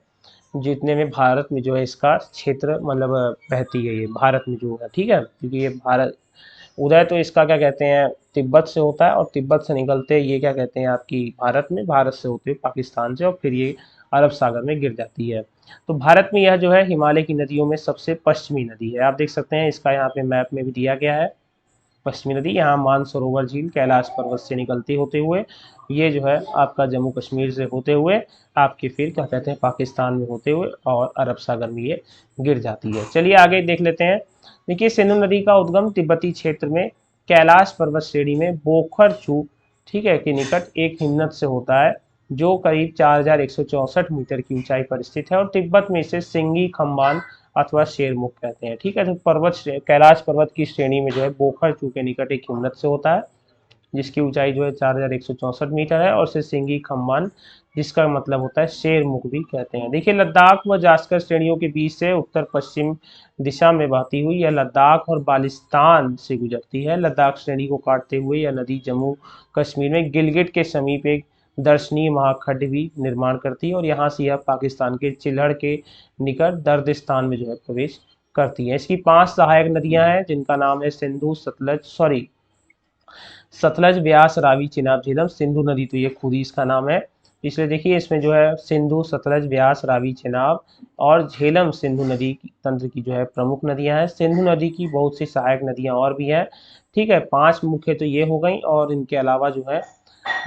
जितने में भारत में जो है इसका क्षेत्र मतलब बहती है ये भारत में जो है, ठीक है। क्योंकि ये भारत उदय तो इसका क्या कहते हैं तिब्बत से होता है, और तिब्बत से निकलते ये क्या कहते हैं आपकी भारत में, भारत से होते हुए पाकिस्तान से, और फिर ये अरब सागर में गिर जाती है। तो भारत में यह जो है हिमालय की नदियों में सबसे पश्चिमी नदी है। आप देख सकते हैं इसका यहाँ पे मैप में भी दिया गया है पश्चिमी नदी। यहाँ मानसरोवर झील कैलाश पर्वत से निकलती होते हुए ये जो है आपका जम्मू कश्मीर से होते हुए आपके फिर क्या कहते हैं पाकिस्तान में होते हुए और अरब सागर में ये गिर जाती है। चलिए आगे देख लेते हैं। देखिए सिंधु नदी का उद्गम तिब्बती क्षेत्र में कैलाश पर्वत श्रेणी में बोखरचू, ठीक है, के निकट एक हिमनद से होता है, जो करीब 4,164 मीटर की ऊंचाई पर स्थित है, और तिब्बत में इसे सिंगी खम्बान अथवा शेरमुख कहते हैं, ठीक है। तो कैलाश पर्वत की श्रेणी में जो है बोखरचू के निकट एक हिमनद से होता है, जिसकी ऊंचाई जो है 4,164 मीटर है, और इसे सिंगी खम्बान जिसका मतलब होता है शेरमुख भी कहते हैं। देखिए लद्दाख व जास्कर श्रेणियों के बीच से उत्तर पश्चिम दिशा में बहती हुई यह लद्दाख और बालिस्तान से गुजरती है। लद्दाख श्रेणी को काटते हुए यह नदी जम्मू कश्मीर में गिलगिट के समीप एक दर्शनीय महाखंड भी निर्माण करती है, और यहाँ से यह पाकिस्तान के चिल्हड़ के निकट दर्दिस्तान में जो है प्रवेश करती है। इसकी 5 सहायक नदियां हैं जिनका नाम है सिंधु सतलज व्यास रावी चिनाब झेलम। सिंधु नदी तो ये खुद ही इसका नाम है, इसलिए देखिए इसमें जो है सिंधु सतलज व्यास रावी चिनाब और झेलम सिंधु नदी तंत्र की जो है प्रमुख नदियां हैं। सिंधु नदी की बहुत सी सहायक नदियां और भी हैं, ठीक है। 5 मुख्य तो ये हो गई, और इनके अलावा जो है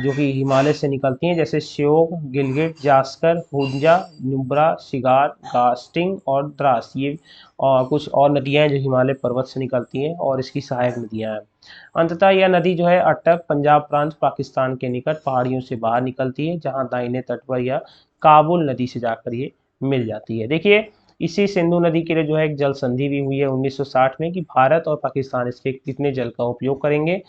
जो कि हिमालय से निकलती हैं, जैसे श्योक, गिलगिट, जास्कर, हुंजा, नुब्रा, शिगार, गास्टिंग और द्रास, ये और कुछ और नदियां हैं जो हिमालय पर्वत से निकलती हैं, और इसकी सहायक नदियां हैं। अंततः यह नदी जो है अटक पंजाब प्रांत पाकिस्तान के निकट पहाड़ियों से बाहर निकलती है, जहां दाहिने तट पर यह काबुल नदी से जाकर ये मिल जाती है। देखिए इसी सिंधु नदी के लिए जो है एक जल संधि भी हुई है 1960 में कि भारत और पाकिस्तान इसके कितने जल का उपयोग करेंगे।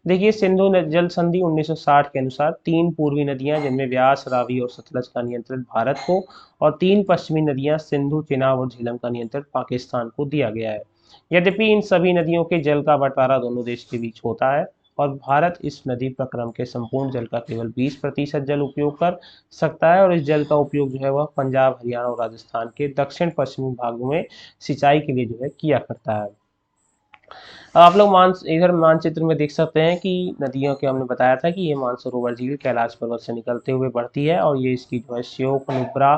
देखिए सिंधु जल संधि 1960 के अनुसार 3 पूर्वी नदियां जिनमें व्यास, रावी और सतलज का नियंत्रण भारत को और 3 पश्चिमी नदियां सिंधु, चेनाब और झेलम का नियंत्रण पाकिस्तान को दिया गया है। यद्यपि इन सभी नदियों के जल का बंटवारा दोनों देश के बीच होता है और भारत इस नदी प्रक्रम के संपूर्ण जल का केवल 20% जल उपयोग कर सकता है और इस जल का उपयोग जो है वह पंजाब, हरियाणा और राजस्थान के दक्षिण पश्चिमी भागों में सिंचाई के लिए जो है किया करता है। आप लोग इधर मानचित्र में देख सकते हैं कि नदियों के हमने बताया था कि ये मानसरोवर झील कैलाश पर्वत से निकलते हुए बढ़ती है और ये इसकी जो है श्योक, नुब्रा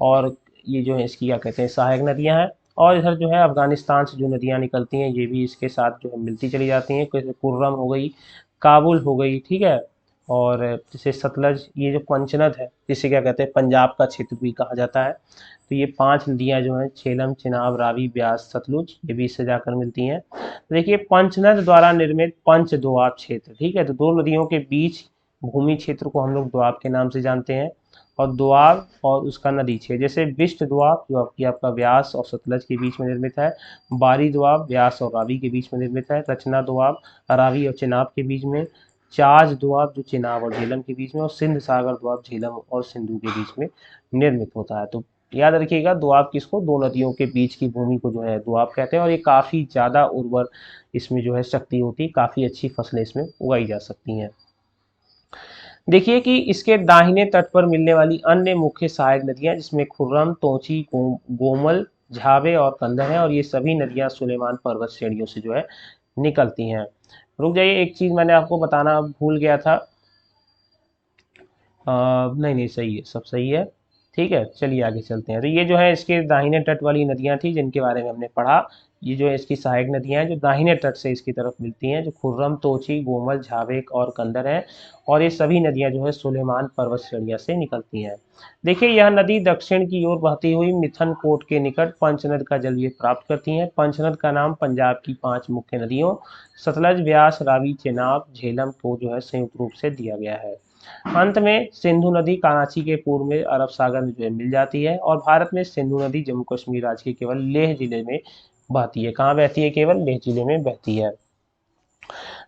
और ये जो है इसकी क्या कहते हैं सहायक नदियां हैं। और इधर जो है अफगानिस्तान से जो नदियां निकलती हैं ये भी इसके साथ जो है मिलती चली जाती हैं, जैसे कुर्रम हो गई, काबुल हो गई, ठीक है। और जैसे सतलज, ये जो पंचनद है जिसे क्या कहते हैं पंजाब का क्षेत्र भी कहा जाता है। तो ये 5 नदियां जो हैं झेलम, चिनाब, रावी, ब्यास, सतलुज, ये भी इससे जाकर मिलती हैं। देखिए पंचनद द्वारा निर्मित पंच दोआब क्षेत्र, ठीक है। तो 2 नदियों के बीच भूमि क्षेत्र को हम लोग दोआब के नाम से जानते हैं। और दोआब और उसका नदी क्षेत्र, जैसे विष्ट दोआब जो आपका व्यास और सतलज के बीच में निर्मित है, बारी दोआब व्यास और रावी के बीच में निर्मित है, रचना दोआब रावी और चिनाब के बीच में, चाज दोआब जो चिनाब और झेलम के बीच में, और सिंध सागर दोआब झेलम और सिंधु के बीच में निर्मित होता है। तो याद रखिएगा दोआब किसको, 2 नदियों के बीच की भूमि को जो है दोआब कहते हैं और ये काफ़ी ज़्यादा उर्वर इसमें जो है शक्ति होती है, काफ़ी अच्छी फसलें इसमें उगाई जा सकती हैं। देखिए कि इसके दाहिने तट पर मिलने वाली अन्य मुख्य सहायक नदियां जिसमें खुर्रम, तोची, गोमल, झावे और कंदर हैं और ये सभी नदियां सुलेमान पर्वत श्रेणियों से जो है निकलती हैं। रुक जाइए, एक चीज़ मैंने आपको बताना भूल गया था। नहीं नहीं सही है, सब सही है, ठीक है। चलिए आगे चलते हैं। तो ये जो है इसके दाहिने तट वाली नदियां थी जिनके बारे में हमने पढ़ा। ये जो है इसकी सहायक नदियां हैं जो दाहिने तट से इसकी तरफ मिलती हैं, जो खुर्रम, तोची, गोमल, झावेक और कंदर हैं और ये सभी नदियां जो है सुलेमान पर्वत श्रेणियां से निकलती हैं। देखिए यह नदी दक्षिण की ओर बहती हुई मिथन कोट के निकट पंचनद का जल ये प्राप्त करती हैं। पंचनद का नाम पंजाब की 5 मुख्य नदियों सतलज, व्यास, रावी, चेनाब, झेलम को जो है संयुक्त रूप से दिया गया है। अंत में सिंधु नदी कराची के पूर्व में अरब सागर में जो है मिल जाती है और भारत में सिंधु नदी जम्मू कश्मीर राज्य के केवल लेह जिले में बहती है। कहाँ बहती है? केवल लेह जिले में बहती है।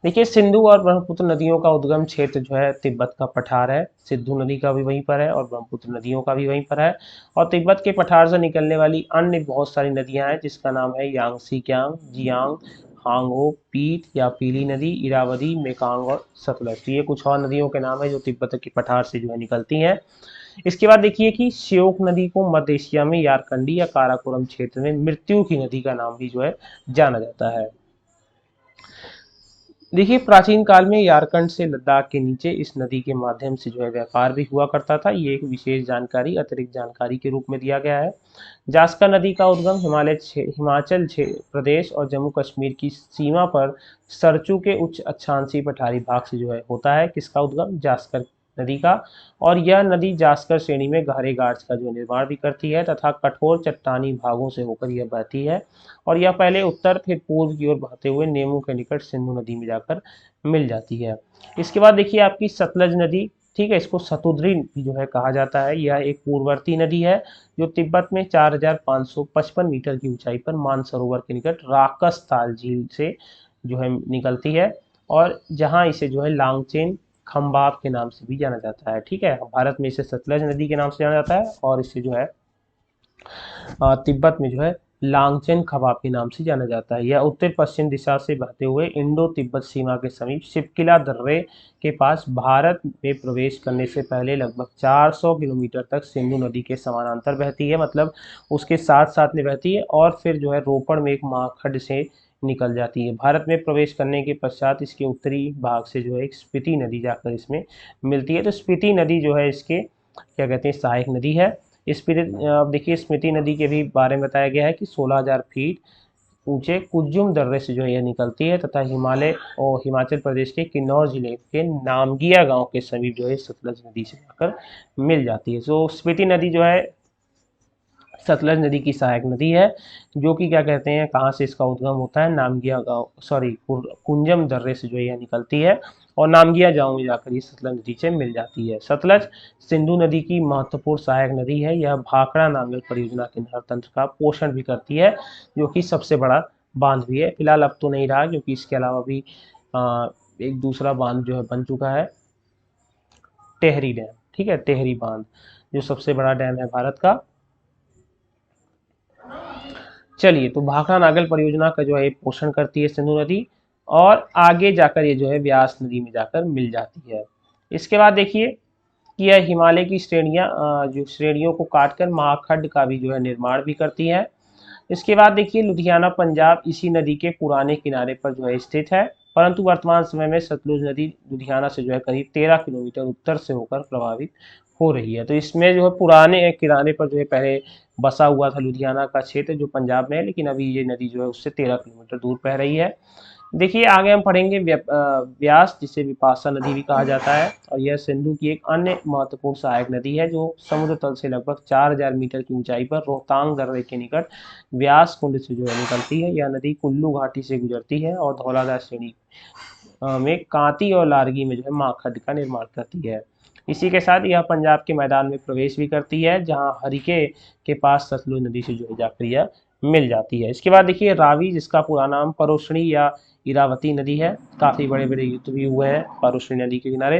देखिए सिंधु और ब्रह्मपुत्र नदियों का उद्गम क्षेत्र जो है तिब्बत का पठार है। सिंधु नदी का भी वहीं पर है और ब्रह्मपुत्र नदियों का भी वहीं पर है। और तिब्बत के पठार से निकलने वाली अन्य बहुत सारी नदियां हैं जिसका नाम है यांगसी क्यांग, जियांग, हांगो, पीत या पीली नदी, इरावदी, मेकांग और सतलज। तो ये कुछ और नदियों के नाम है जो तिब्बत के पठार से जो है निकलती हैं। इसके बाद देखिए कि श्योक नदी को मध्य एशिया में यारकंडी या काराकोरम क्षेत्र में मृत्यु की नदी का नाम भी जो है जाना जाता है। देखिए प्राचीन काल में यारकंड से लद्दाख के नीचे इस नदी के माध्यम से जो है व्यापार भी हुआ करता था। ये एक विशेष जानकारी अतिरिक्त जानकारी के रूप में दिया गया है। जास्का नदी का उद्गम हिमाचल प्रदेश और जम्मू कश्मीर की सीमा पर सरचू के उच्च अक्षांशीय पठारी भाग से जो है होता है। किसका उद्गम? जास्कर नदी का। और यह नदी जास्कर श्रेणी में गहरे गार्ड्स का जो निर्माण भी करती है तथा कठोर चट्टानी भागों से होकर यह बहती है और यह पहले उत्तर फिर पूर्व की ओर बहते हुए नेमू के निकट सिंधु नदी में जाकर मिल जाती है। इसके बाद देखिए आपकी सतलज नदी, ठीक है, इसको सतुद्री भी जो है कहा जाता है। यह एक पूर्ववर्ती नदी है जो तिब्बत में 4555 मीटर की ऊंचाई पर मानसरोवर के निकट राकस ताल झील से जो है निकलती है और जहां इसे जो है लांगचेन खम्बाब के नाम से भी जाना जाता है। ठीक है, भारत में इसे सतलज नदी के नाम से जाना जाता है और इसे जो है तिब्बत में जो है लांगचेन खबाब के नाम से जाना जाता है। यह उत्तर पश्चिम दिशा से बहते हुए इंडो तिब्बत सीमा के समीप शिपकिला दर्रे के पास भारत में प्रवेश करने से पहले लगभग 400 किलोमीटर तक सिंधु नदी के समानांतर बहती है, मतलब उसके साथ साथ में बहती है और फिर जो है रोपड़ में एक महाखंड से निकल जाती है। भारत में प्रवेश करने के पश्चात इसके उत्तरी भाग से जो है एक स्पीति नदी जाकर इसमें मिलती है। तो स्पीति नदी जो है इसके क्या कहते हैं सहायक नदी है। स्पीति अब देखिए स्पीति नदी के भी बारे में बताया गया है कि 16,000 फीट ऊंचे कुज्जुम दर्रे से जो है यह निकलती है तथा हिमालय और हिमाचल प्रदेश के किन्नौर जिले के नामगिया गांव के समीप जो है सतलज नदी से जाकर मिल जाती है। तो स्पीति नदी जो है सतलज नदी की सहायक नदी है, जो कि क्या कहते हैं, कहाँ से इसका उद्गम होता है, नामगिया गाँव, सॉरी कुंजम दर्रे से जो है यह निकलती है और नामगिया गाँव में जाकर ये सतलज नदी से मिल जाती है। सतलज सिंधु नदी की महत्वपूर्ण सहायक नदी है। यह भाखड़ा नागल परियोजना के नहर तंत्र का पोषण भी करती है, जो कि सबसे बड़ा बांध भी है। फिलहाल अब तो नहीं रहा, क्योंकि इसके अलावा भी एक दूसरा बांध जो है बन चुका है, टेहरी डैम। ठीक है, टेहरी बांध जो सबसे बड़ा डैम है भारत का। चलिए, तो भाखड़ा नागल परियोजना का जो है पोषण करती है सिंधु नदी, और आगे जाकर ये जो है व्यास नदी में जाकर मिल जाती है। इसके बाद देखिए कि यह हिमालय की श्रेणियां, जो श्रेणियों को काटकर महाखंड का भी जो है निर्माण भी करती है। इसके बाद देखिए लुधियाना पंजाब इसी नदी के पुराने किनारे पर जो है स्थित है, परंतु वर्तमान समय में सतलुज नदी लुधियाना से जो है करीब 13 किलोमीटर उत्तर से होकर प्रभावित हो रही है। तो इसमें जो है पुराने किनारे पर जो है पहले बसा हुआ था लुधियाना का क्षेत्र जो पंजाब में है, लेकिन अभी ये नदी जो है उससे 13 किलोमीटर दूर बह रही है। देखिए आगे हम पढ़ेंगे व्यास, जिसे विपाशा नदी भी कहा जाता है, और यह सिंधु की एक अन्य महत्वपूर्ण सहायक नदी है, जो समुद्र तल से लगभग 4000 मीटर की ऊंचाई पर रोहतांग दर्रे के निकट व्यास कुंड से जो है निकलती है। यह नदी कुल्लू घाटी से गुजरती है और धौलाधार श्रेणी में कांती और लारगी में जो है माखड का निर्माण करती है। इसी के साथ यह पंजाब के मैदान में प्रवेश भी करती है, जहां हरिके के पास सतलुज नदी से जो है जाकर यह मिल जाती है। इसके बाद देखिए रावी, जिसका पूरा नाम परोशनी या इरावती नदी है, काफी बड़े बड़े युद्ध भी हुए हैं परोशनी नदी के किनारे।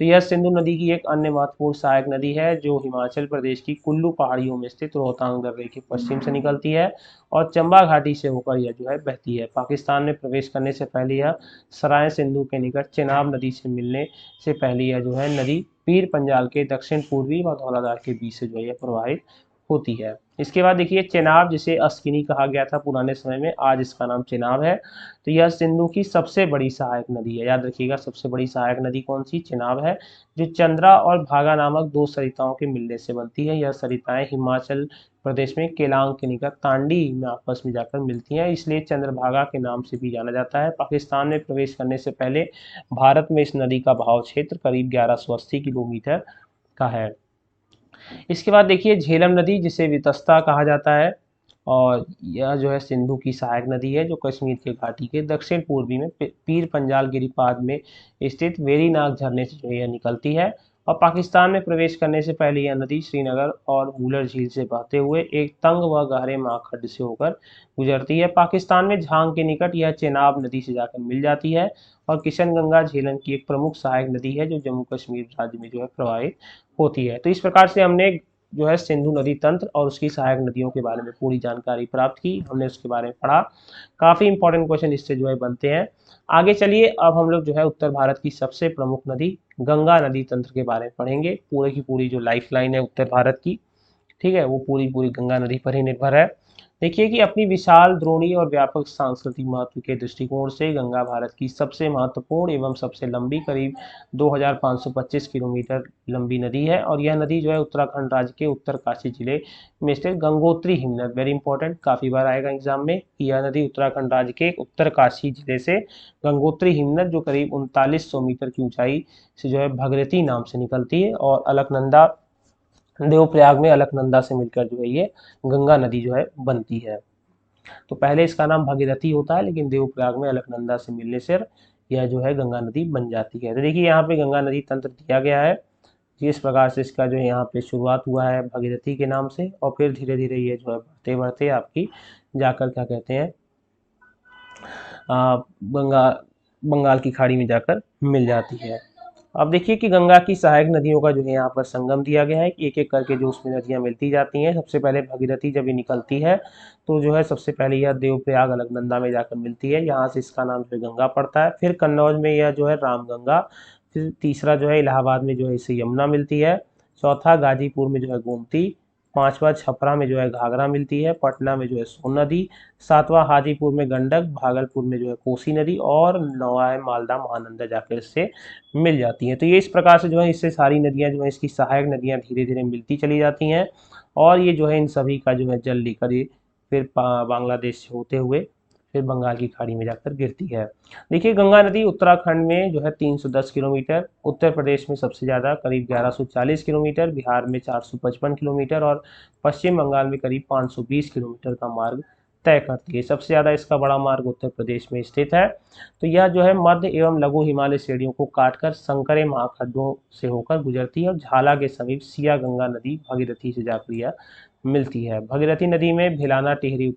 तो यह सिंधु नदी की एक अन्य महत्वपूर्ण सहायक नदी है, जो हिमाचल प्रदेश की कुल्लू पहाड़ियों में स्थित रोहतांग दर्रे के पश्चिम से निकलती है और चंबा घाटी से होकर यह जो है बहती है। पाकिस्तान में प्रवेश करने से पहले यह सराय सिंधु के निकट चेनाब नदी से मिलने से पहले यह जो है नदी पीर पंजाल के दक्षिण पूर्वी व धौलाधार के बीच से जो है यह प्रवाहित होती है। इसके बाद देखिए चेनाब, जिसे अस्किनी कहा गया था पुराने समय में, आज इसका नाम चेनाब है। तो यह सिंधु की सबसे बड़ी सहायक नदी है। याद रखिएगा, सबसे बड़ी सहायक नदी कौन सी, चेनाब है, जो चंद्रा और भागा नामक दो सरिताओं के मिलने से बनती है। यह सरिताएं हिमाचल प्रदेश में केलांग के निकट तांडी में आपस में जाकर मिलती हैं, इसलिए चंद्रभागा के नाम से भी जाना जाता है। पाकिस्तान में प्रवेश करने से पहले भारत में इस नदी का बहाव क्षेत्र करीब 1180 किलोमीटर का है। इसके बाद देखिए झेलम नदी, जिसे वितस्ता कहा जाता है, और यह जो है सिंधु की सहायक नदी है, जो कश्मीर के घाटी के दक्षिण पूर्वी में पीर पंजाल गिरिपाद में स्थित वेरीनाग झरने से जो है यह निकलती है। और पाकिस्तान में प्रवेश करने से पहले यह नदी श्रीनगर और वूलर झील से बहते हुए एक तंग व गहरे माखड्ड से होकर गुजरती है। पाकिस्तान में झांग के निकट यह चेनाब नदी से जाकर मिल जाती है, और किशनगंगा झेलम की एक प्रमुख सहायक नदी है, जो जम्मू कश्मीर राज्य में जो है प्रवाहित होती है। तो इस प्रकार से हमने जो है सिंधु नदी तंत्र और उसकी सहायक नदियों के बारे में पूरी जानकारी प्राप्त की, हमने उसके बारे में पढ़ा। काफ़ी इंपॉर्टेंट क्वेश्चन इससे जो है बनते हैं। आगे चलिए, अब हम लोग जो है उत्तर भारत की सबसे प्रमुख नदी गंगा नदी तंत्र के बारे में पढ़ेंगे। पूरे की पूरी जो लाइफ लाइन है उत्तर भारत की, ठीक है, वो पूरी पूरी गंगा नदी पर ही निर्भर है। देखिए कि अपनी विशाल, द्रोणी और व्यापक सांस्कृतिक महत्व के दृष्टिकोण से गंगा भारत की सबसे महत्वपूर्ण एवं सबसे लंबी, करीब 2525 किलोमीटर लंबी नदी है। और यह नदी जो है उत्तराखंड राज्य के उत्तरकाशी जिले में स्थित गंगोत्री हिमनद, वेरी इंपॉर्टेंट, काफी बार आएगा एग्जाम में, कि यह नदी उत्तराखंड राज्य के उत्तरकाशी जिले से गंगोत्री हिमनद, जो करीब 3900 मीटर की ऊंचाई से जो है भगीरथी नाम से निकलती है, और अलकनंदा, देवप्रयाग में अलकनंदा से मिलकर जो है ये गंगा नदी जो है बनती है। तो पहले इसका नाम भगीरथी होता है, लेकिन देवप्रयाग में अलकनंदा से मिलने से यह जो है गंगा नदी बन जाती है। तो देखिए यहाँ पे गंगा नदी तंत्र दिया गया है, जिस प्रकार से इसका जो है यहाँ पे शुरुआत हुआ है भगीरथी के नाम से, और फिर धीरे धीरे ये जो है बढ़ते बढ़ते आपकी जाकर क्या कहते हैं गंगा बंगाल की खाड़ी में जाकर मिल जाती है। अब देखिए कि गंगा की सहायक नदियों का जो है यहाँ पर संगम दिया गया है, कि एक एक करके जो उसमें नदियाँ मिलती जाती हैं। सबसे पहले भगीरथी जब ये निकलती है, तो जो है सबसे पहले यह देवप्रयाग अलकनंदा में जाकर मिलती है, यहाँ से इसका नाम जो है गंगा पड़ता है। फिर कन्नौज में यह जो है रामगंगा, फिर तीसरा जो है इलाहाबाद में जो है इसे यमुना मिलती है, चौथा गाजीपुर में जो है गोमती, पांचवा छपरा में जो है घाघरा मिलती है, पटना में जो है सोन नदी, सातवां हाजीपुर में गंडक, भागलपुर में जो है कोसी नदी, और नौवा है मालदा महानंदा जाकर इससे मिल जाती हैं। तो ये इस प्रकार से जो है इससे सारी नदियां जो है इसकी सहायक नदियां धीरे धीरे मिलती चली जाती हैं, और ये जो है इन सभी का जो है जल लेकर ये फिर बांग्लादेश से होते हुए फिर बंगाल की खाड़ी में जाकर गिरती है। देखिए गंगा नदी उत्तराखंड में जो है 310 किलोमीटर, उत्तर प्रदेश में सबसे ज़्यादा करीब 1140 किलोमीटर, बिहार में 455 किलोमीटर और पश्चिम बंगाल में करीब 520 किलोमीटर का मार्ग तय करती है। सबसे ज़्यादा इसका बड़ा मार्ग उत्तर प्रदेश में स्थित है। तो यह जो है मध्य एवं लघु हिमालय श्रेणियों को काटकर संकरे महाखड्डों से होकर गुजरती है और झाला के समीप सिया गंगा नदी भागीरथी से जाकर यह मिलती है। भागीरथी नदी में भिलांगना टिहरी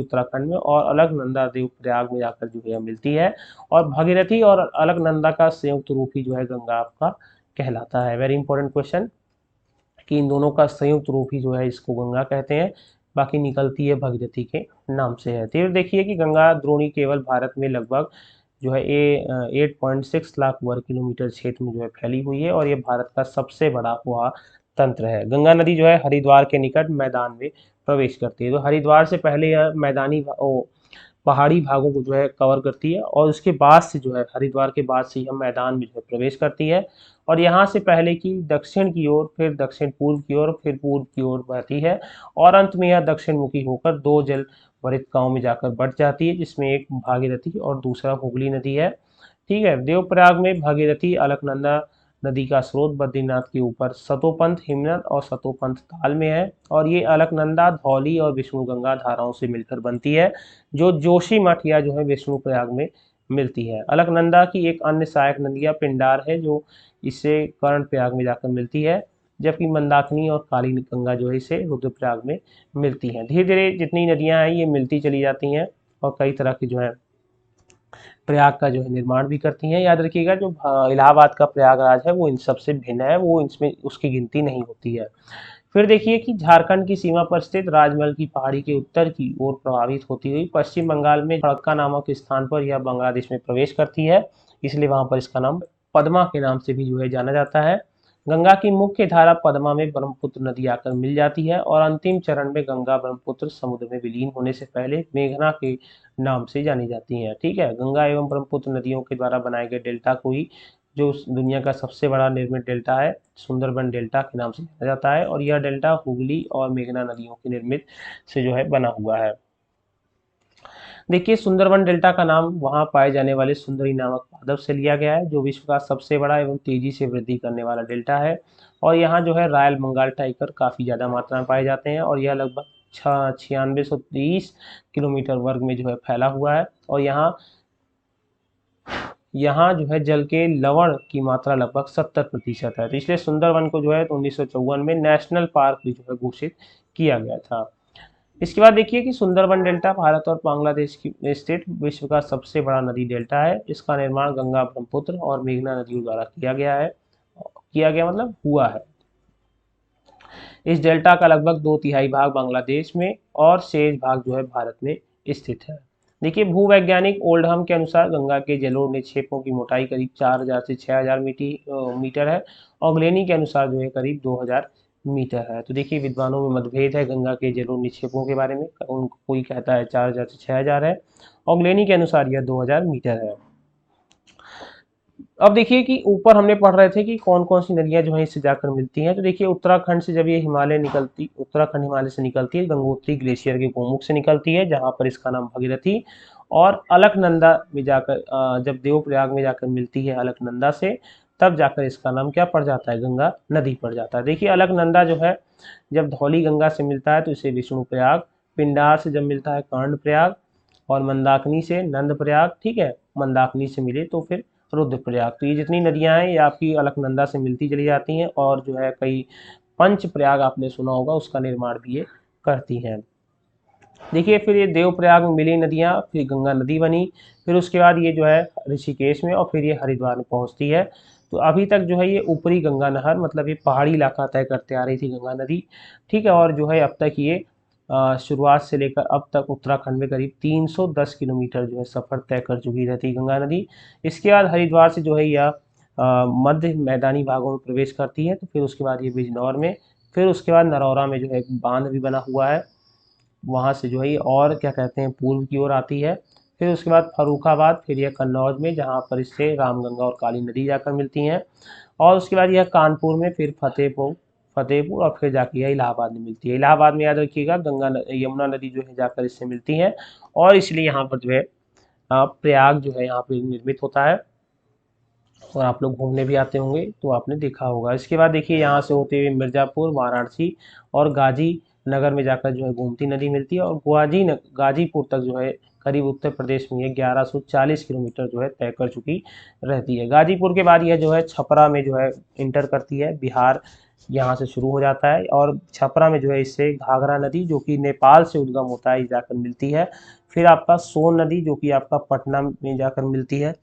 उत्तराखंड में और अलकनंदा देव प्रयाग में जाकर जो है मिलती है। और भागीरथी और अलकनंदा का संयुक्त रूप ही जो है गंगा आपका कहलाता है। वेरी इंपॉर्टेंट क्वेश्चन कि इन दोनों का संयुक्त रूप ही जो है इसको गंगा कहते हैं, बाकी निकलती है भागीरथी के नाम से है। तो देखिए कि गंगा द्रोणी केवल भारत में लगभग जो है ये 8.6 लाख वर्ग किलोमीटर क्षेत्र में जो है फैली हुई है और ये भारत का सबसे बड़ा हुआ तंत्र है। गंगा नदी जो है हरिद्वार के निकट मैदान में प्रवेश करती है। तो हरिद्वार से पहले यह पहाड़ी भागों को जो है कवर करती है और उसके बाद से जो है हरिद्वार के बाद से यह मैदान में जो है प्रवेश करती है और यहाँ से पहले की दक्षिण की ओर, फिर दक्षिण पूर्व की ओर, फिर पूर्व की ओर बहती है और अंत में यह दक्षिण मुखी होकर दो जल वरित गांव में जाकर बट जाती है, जिसमें एक भागीरथी और दूसरा हुगली नदी है। ठीक है। देवप्रयाग में भागीरथी अलकनंदा नदी का स्रोत बद्रीनाथ के ऊपर सतोपंथ हिमनद और सतोपंथ ताल में है और ये अलकनंदा, धौली और विष्णुगंगा धाराओं से मिलकर बनती है, जो जोशीमठ या जो है विष्णुप्रयाग में मिलती है। अलकनंदा की एक अन्य सहायक नदियां पिंडार है, जो इससे कर्णप्रयाग में जाकर मिलती है, जबकि मंदाकिनी और काली गंगा जो है इसे रुद्रप्रयाग में मिलती हैं। धीरे धीरे जितनी नदियां हैं ये मिलती चली जाती हैं और कई तरह की जो है प्रयाग का जो है निर्माण भी करती हैं। याद रखिएगा जो इलाहाबाद का प्रयागराज है वो इन सबसे भिन्न है, वो इसमें उसकी गिनती नहीं होती है। फिर देखिए कि झारखंड की सीमा पर स्थित राजमहल की पहाड़ी के उत्तर की ओर प्रभावित होती हुई पश्चिम बंगाल में खड़क्का नामक स्थान पर यह बांग्लादेश में प्रवेश करती है, इसलिए वहां पर इसका नाम पद्मा के नाम से भी जो है जाना जाता है। गंगा की मुख्य धारा पद्मा में ब्रह्मपुत्र नदी आकर मिल जाती है और अंतिम चरण में गंगा ब्रह्मपुत्र समुद्र में विलीन होने से पहले मेघना के नाम से जानी जाती हैं। ठीक है। गंगा एवं ब्रह्मपुत्र नदियों के द्वारा बनाए गए डेल्टा को ही जो दुनिया का सबसे बड़ा निर्मित डेल्टा है सुंदरबन डेल्टा के नाम से जाना जाता है और यह डेल्टा हुगली और मेघना नदियों की निर्मित से जो है बना हुआ है। देखिए सुंदरबन डेल्टा का नाम वहां पाए जाने वाले सुंदरी नामक पादप से लिया गया है, जो विश्व का सबसे बड़ा एवं तेजी से वृद्धि करने वाला डेल्टा है और यहाँ जो है रॉयल बंगाल टाइगर काफी ज्यादा मात्रा में पाए जाते हैं और यह लगभग 9630 किलोमीटर वर्ग में जो है फैला हुआ है और यहाँ जो है जल के लवण की मात्रा लगभग 70% है। तो इसलिए सुंदरबन को जो है 1954 में नेशनल पार्क भी जो है घोषित किया गया था। इसके बाद देखिए कि सुंदरबन डेल्टा भारत और बांग्लादेश की स्थित विश्व का सबसे बड़ा नदी डेल्टा है। इसका निर्माण गंगा, ब्रह्मपुत्र और मेघना नदियों द्वारा किया गया मतलब हुआ है। इस डेल्टा का लगभग 2/3 भाग बांग्लादेश में और शेष भाग जो है भारत में स्थित है। देखिए भूवैज्ञानिक ओल्डहम के अनुसार गंगा के जलोढ़ निक्षेपों की मोटाई करीब 4000 से 6000 मीटर है और ग्लेनी के अनुसार जो है करीब 2000 मीटर है। तो देखिए विद्वानों में मतभेद है गंगा के जलोढ़ निक्षेपों के बारे में, कोई कहता है 4000 से 6000 है और ग्लेनी के अनुसार यह 2000 मीटर है। अब देखिए कि ऊपर हमने पढ़ रहे थे कि कौन कौन सी नदियां जो है इससे जाकर मिलती हैं। तो देखिए उत्तराखंड से जब ये उत्तराखंड हिमालय से निकलती है, गंगोत्री ग्लेशियर के गोमुख से निकलती है जहां पर इसका नाम भागीरथी, और अलकनंदा में जाकर जब देवप्रयाग में जाकर मिलती है अलकनंदा से, तब जाकर इसका नाम क्या पड़ जाता है, गंगा नदी पड़ जाता है। देखिए अलकनंदा जो है जब धौली गंगा से मिलता है तो इसे विष्णु प्रयाग, पिंडार से जब मिलता है कर्ण प्रयाग और मंदाकिनी से नंद प्रयाग, ठीक है, मंदाकिनी से मिले तो फिर रुद्रप्रयाग। तो ये जितनी नदियां हैं ये आपकी अलकनंदा से मिलती चली जाती हैं और जो है कई पंच प्रयाग आपने सुना होगा उसका निर्माण भी ये करती हैं। देखिए फिर ये देवप्रयाग में मिली नदियां, फिर गंगा नदी बनी, फिर उसके बाद ये जो है ऋषिकेश में और फिर ये हरिद्वार में पहुंचती है। तो अभी तक जो है ये ऊपरी गंगा नहर मतलब ये पहाड़ी इलाका तय करते आ रही थी गंगा नदी, ठीक है, और जो है अब तक ये शुरुआत से लेकर अब तक उत्तराखंड में करीब 310 किलोमीटर जो है सफ़र तय कर चुकी रहती गंगा नदी। इसके बाद हरिद्वार से जो है यह मध्य मैदानी भागों में प्रवेश करती है, तो फिर उसके बाद ये बिजनौर में, फिर उसके बाद नरौरा में जो है एक बांध भी बना हुआ है, वहाँ से जो है ये और क्या कहते हैं पूर्व की ओर आती है, फिर उसके बाद फर्रुखाबाद, फिर यह कन्नौज में जहाँ पर इससे रामगंगा और काली नदी जाकर मिलती हैं, और उसके बाद यह कानपुर में, फिर फतेहपुर फतेहपुर और फिर जाके यह इलाहाबाद में मिलती है। इलाहाबाद में याद रखिएगा यमुना नदी जो है जाकर इससे मिलती है, और इसलिए यहाँ पर जो है प्रयाग जो है यहाँ पे निर्मित होता है। और आप लोग घूमने भी आते होंगे तो आपने देखा होगा। इसके बाद देखिए यहाँ से होते हुए मिर्ज़ापुर, वाराणसी और गाजी नगर में जाकर जो है गोमती नदी मिलती है, और गाजीपुर तक जो है करीब उत्तर प्रदेश में ये 1140 किलोमीटर जो है तय कर चुकी रहती है। गाजीपुर के बाद यह जो है छपरा में जो है इंटर करती है, बिहार यहाँ से शुरू हो जाता है, और छपरा में जो है इससे घाघरा नदी जो कि नेपाल से उद्गम होता है जाकर मिलती है। फिर आपका सोन नदी जो कि आपका पटना में जाकर मिलती है।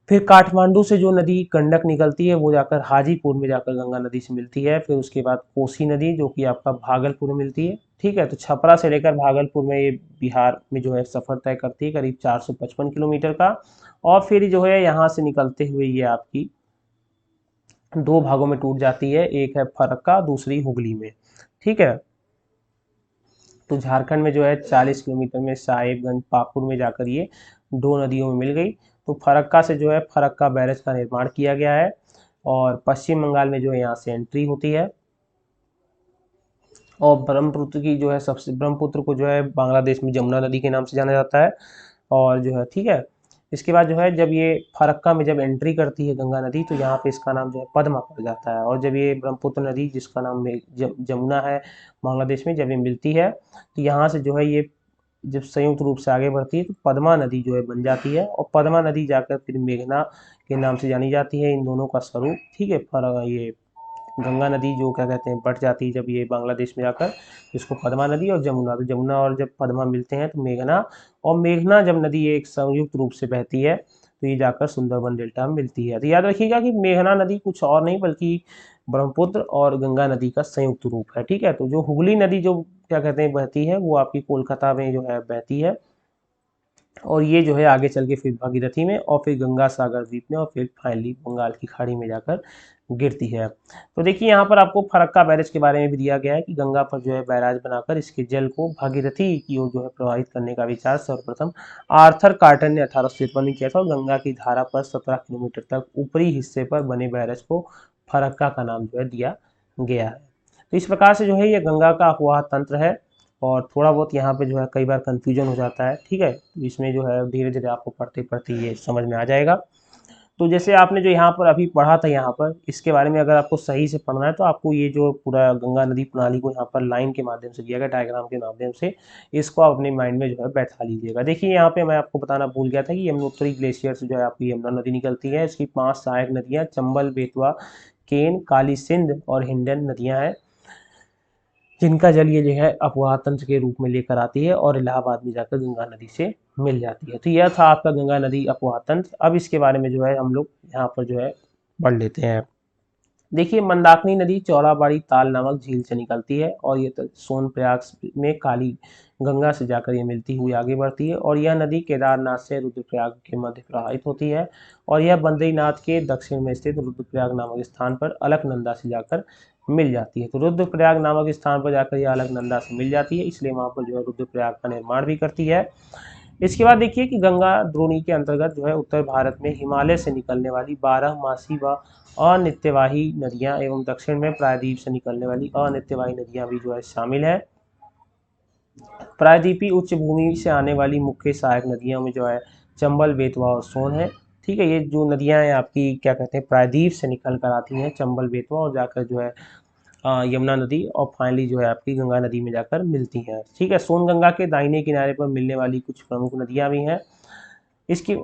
फिर काठमांडू से जो नदी गंडक निकलती है वो जाकर हाजीपुर में जाकर गंगा नदी से मिलती है। फिर उसके बाद कोसी नदी जो कि आपका भागलपुर में मिलती है। ठीक है, तो छपरा से लेकर भागलपुर में ये बिहार में जो है सफ़र तय करती है करीब 455 किलोमीटर का। और फिर जो है यहाँ से निकलते हुए ये आपकी दो भागों में टूट जाती है, एक है फरक्का, दूसरी हुगली में। ठीक है, तो झारखंड में जो है 40 किलोमीटर में साहेबगंज पाकुड़ में जाकर ये दो नदियों में मिल गई। तो फरक्का से जो है फरक्का बैरेज का निर्माण किया गया है, और पश्चिम बंगाल में जो है यहाँ से एंट्री होती है। और ब्रह्मपुत्र की जो है सबसे ब्रह्मपुत्र को जो है बांग्लादेश में जमुना नदी के नाम से जाना जाता है। और जो है ठीक है, इसके बाद जो है जब ये फरक्का में जब एंट्री करती है गंगा नदी तो यहाँ पे इसका नाम जो है पद्मा पड़ जाता है। और जब ये ब्रह्मपुत्र नदी जिसका नाम जमुना है बांग्लादेश में, जब ये मिलती है तो यहाँ से जो है ये जब संयुक्त रूप से आगे बढ़ती है तो पद्मा नदी जो है बन जाती है, और पद्मा नदी जाकर फिर मेघना के नाम से जानी जाती है। इन दोनों का स्वरूप ठीक है, ये गंगा नदी जो क्या कहते हैं बट जाती है जब ये बांग्लादेश में जाकर, इसको पद्मा नदी और जमुना, तो जमुना और जब पद्मा मिलते हैं तो मेघना, और मेघना जब नदी एक संयुक्त रूप से बहती है तो ये जाकर सुंदरबन डेल्टा में मिलती है। तो याद रखिएगा कि मेघना नदी कुछ और नहीं बल्कि ब्रह्मपुत्र और गंगा नदी का संयुक्त रूप है। ठीक है, तो जो हुगली नदी जो क्या कहते हैं बहती है वो आपकी कोलकाता में जो है बहती है, और ये जो है आगे चल के फिर भागीरथी में और फिर गंगा सागर द्वीप में और फिर फाइनली बंगाल की खाड़ी में जाकर गिरती है। तो देखिए यहाँ पर आपको फरक्का बैरेज के बारे में भी दिया गया है कि गंगा पर जो है बैराज बनाकर इसके जल को भागीरथी की ओर जो है प्रवाहित करने का विचार सर्वप्रथम आर्थर कॉटन ने 1853 में किया था, और गंगा की धारा पर 17 किलोमीटर तक ऊपरी हिस्से पर बने बैरेज को फरक्का का नाम जो है दिया गया है। तो इस प्रकार से जो है ये गंगा का अफवाह तंत्र है, और थोड़ा बहुत यहाँ पे जो है कई बार कंफ्यूजन हो जाता है। ठीक है, तो इसमें जो है धीरे धीरे आपको पढ़ते पढ़ते ये समझ में आ जाएगा। तो जैसे आपने जो यहाँ पर अभी पढ़ा था, यहाँ पर इसके बारे में अगर आपको सही से पढ़ना है तो आपको ये जो पूरा गंगा नदी प्रणाली को यहाँ पर लाइन के माध्यम से दिया गया, डायग्राम के माध्यम से, इसको आप अपने माइंड में जो है बैठा लीजिएगा। देखिए यहाँ पे मैं आपको बताना भूल गया था कि यमुनोत्री ग्लेशियर से जो है आपकी यमुना नदी निकलती है। इसकी 5 सहायक नदियाँ चंबल, बेतवा, केन, काली सिंध और हिंडन नदियाँ हैं, जिनका जल ये जो है अपवाह तंत्र के रूप में लेकर आती है और इलाहाबाद में जाकर गंगा नदी से मिल जाती है। तो यह था आपका गंगा नदी अपवाह तंत्र। अब इसके बारे में जो है हम लोग यहाँ पर जो है पढ़ लेते हैं। देखिए मंदाकिनी नदी चौड़ाबाड़ी ताल नामक झील से निकलती है, और ये सोनप्रयाग में काली गंगा से जाकर ये मिलती हुई आगे बढ़ती है, और यह नदी केदारनाथ से रुद्रप्रयाग के मध्य प्रवाहित होती है, और यह बद्रीनाथ के दक्षिण में स्थित रुद्रप्रयाग नामक स्थान पर अलकनंदा से जाकर मिल जाती है। तो रुद्रप्रयाग नामक स्थान पर जाकर यह अलकनंदा से मिल जाती है, इसलिए वहाँ पर जो है रुद्रप्रयाग का निर्माण भी करती है। इसके बाद देखिए कि गंगा द्रोणी के अंतर्गत जो है उत्तर भारत में हिमालय से निकलने वाली 12 मासी व अनित्यवाही नदियां एवं दक्षिण में प्रायद्वीप से निकलने वाली अनित्यवाही नदियां भी जो है शामिल है। प्रायद्वीपीय उच्च भूमि से आने वाली मुख्य सहायक नदियों में जो है चंबल, बेतवा और सोन है। ठीक है, ये जो नदियां हैं आपकी क्या कहते हैं प्रायद्वीप से निकल कर आती हैं, चंबल, बेतवा, और जाकर जो है यमुना नदी और फाइनली जो है आपकी गंगा नदी में जाकर मिलती हैं। ठीक है, सोन गंगा के दाहिने किनारे पर मिलने वाली कुछ प्रमुख नदियां भी हैं। इसकी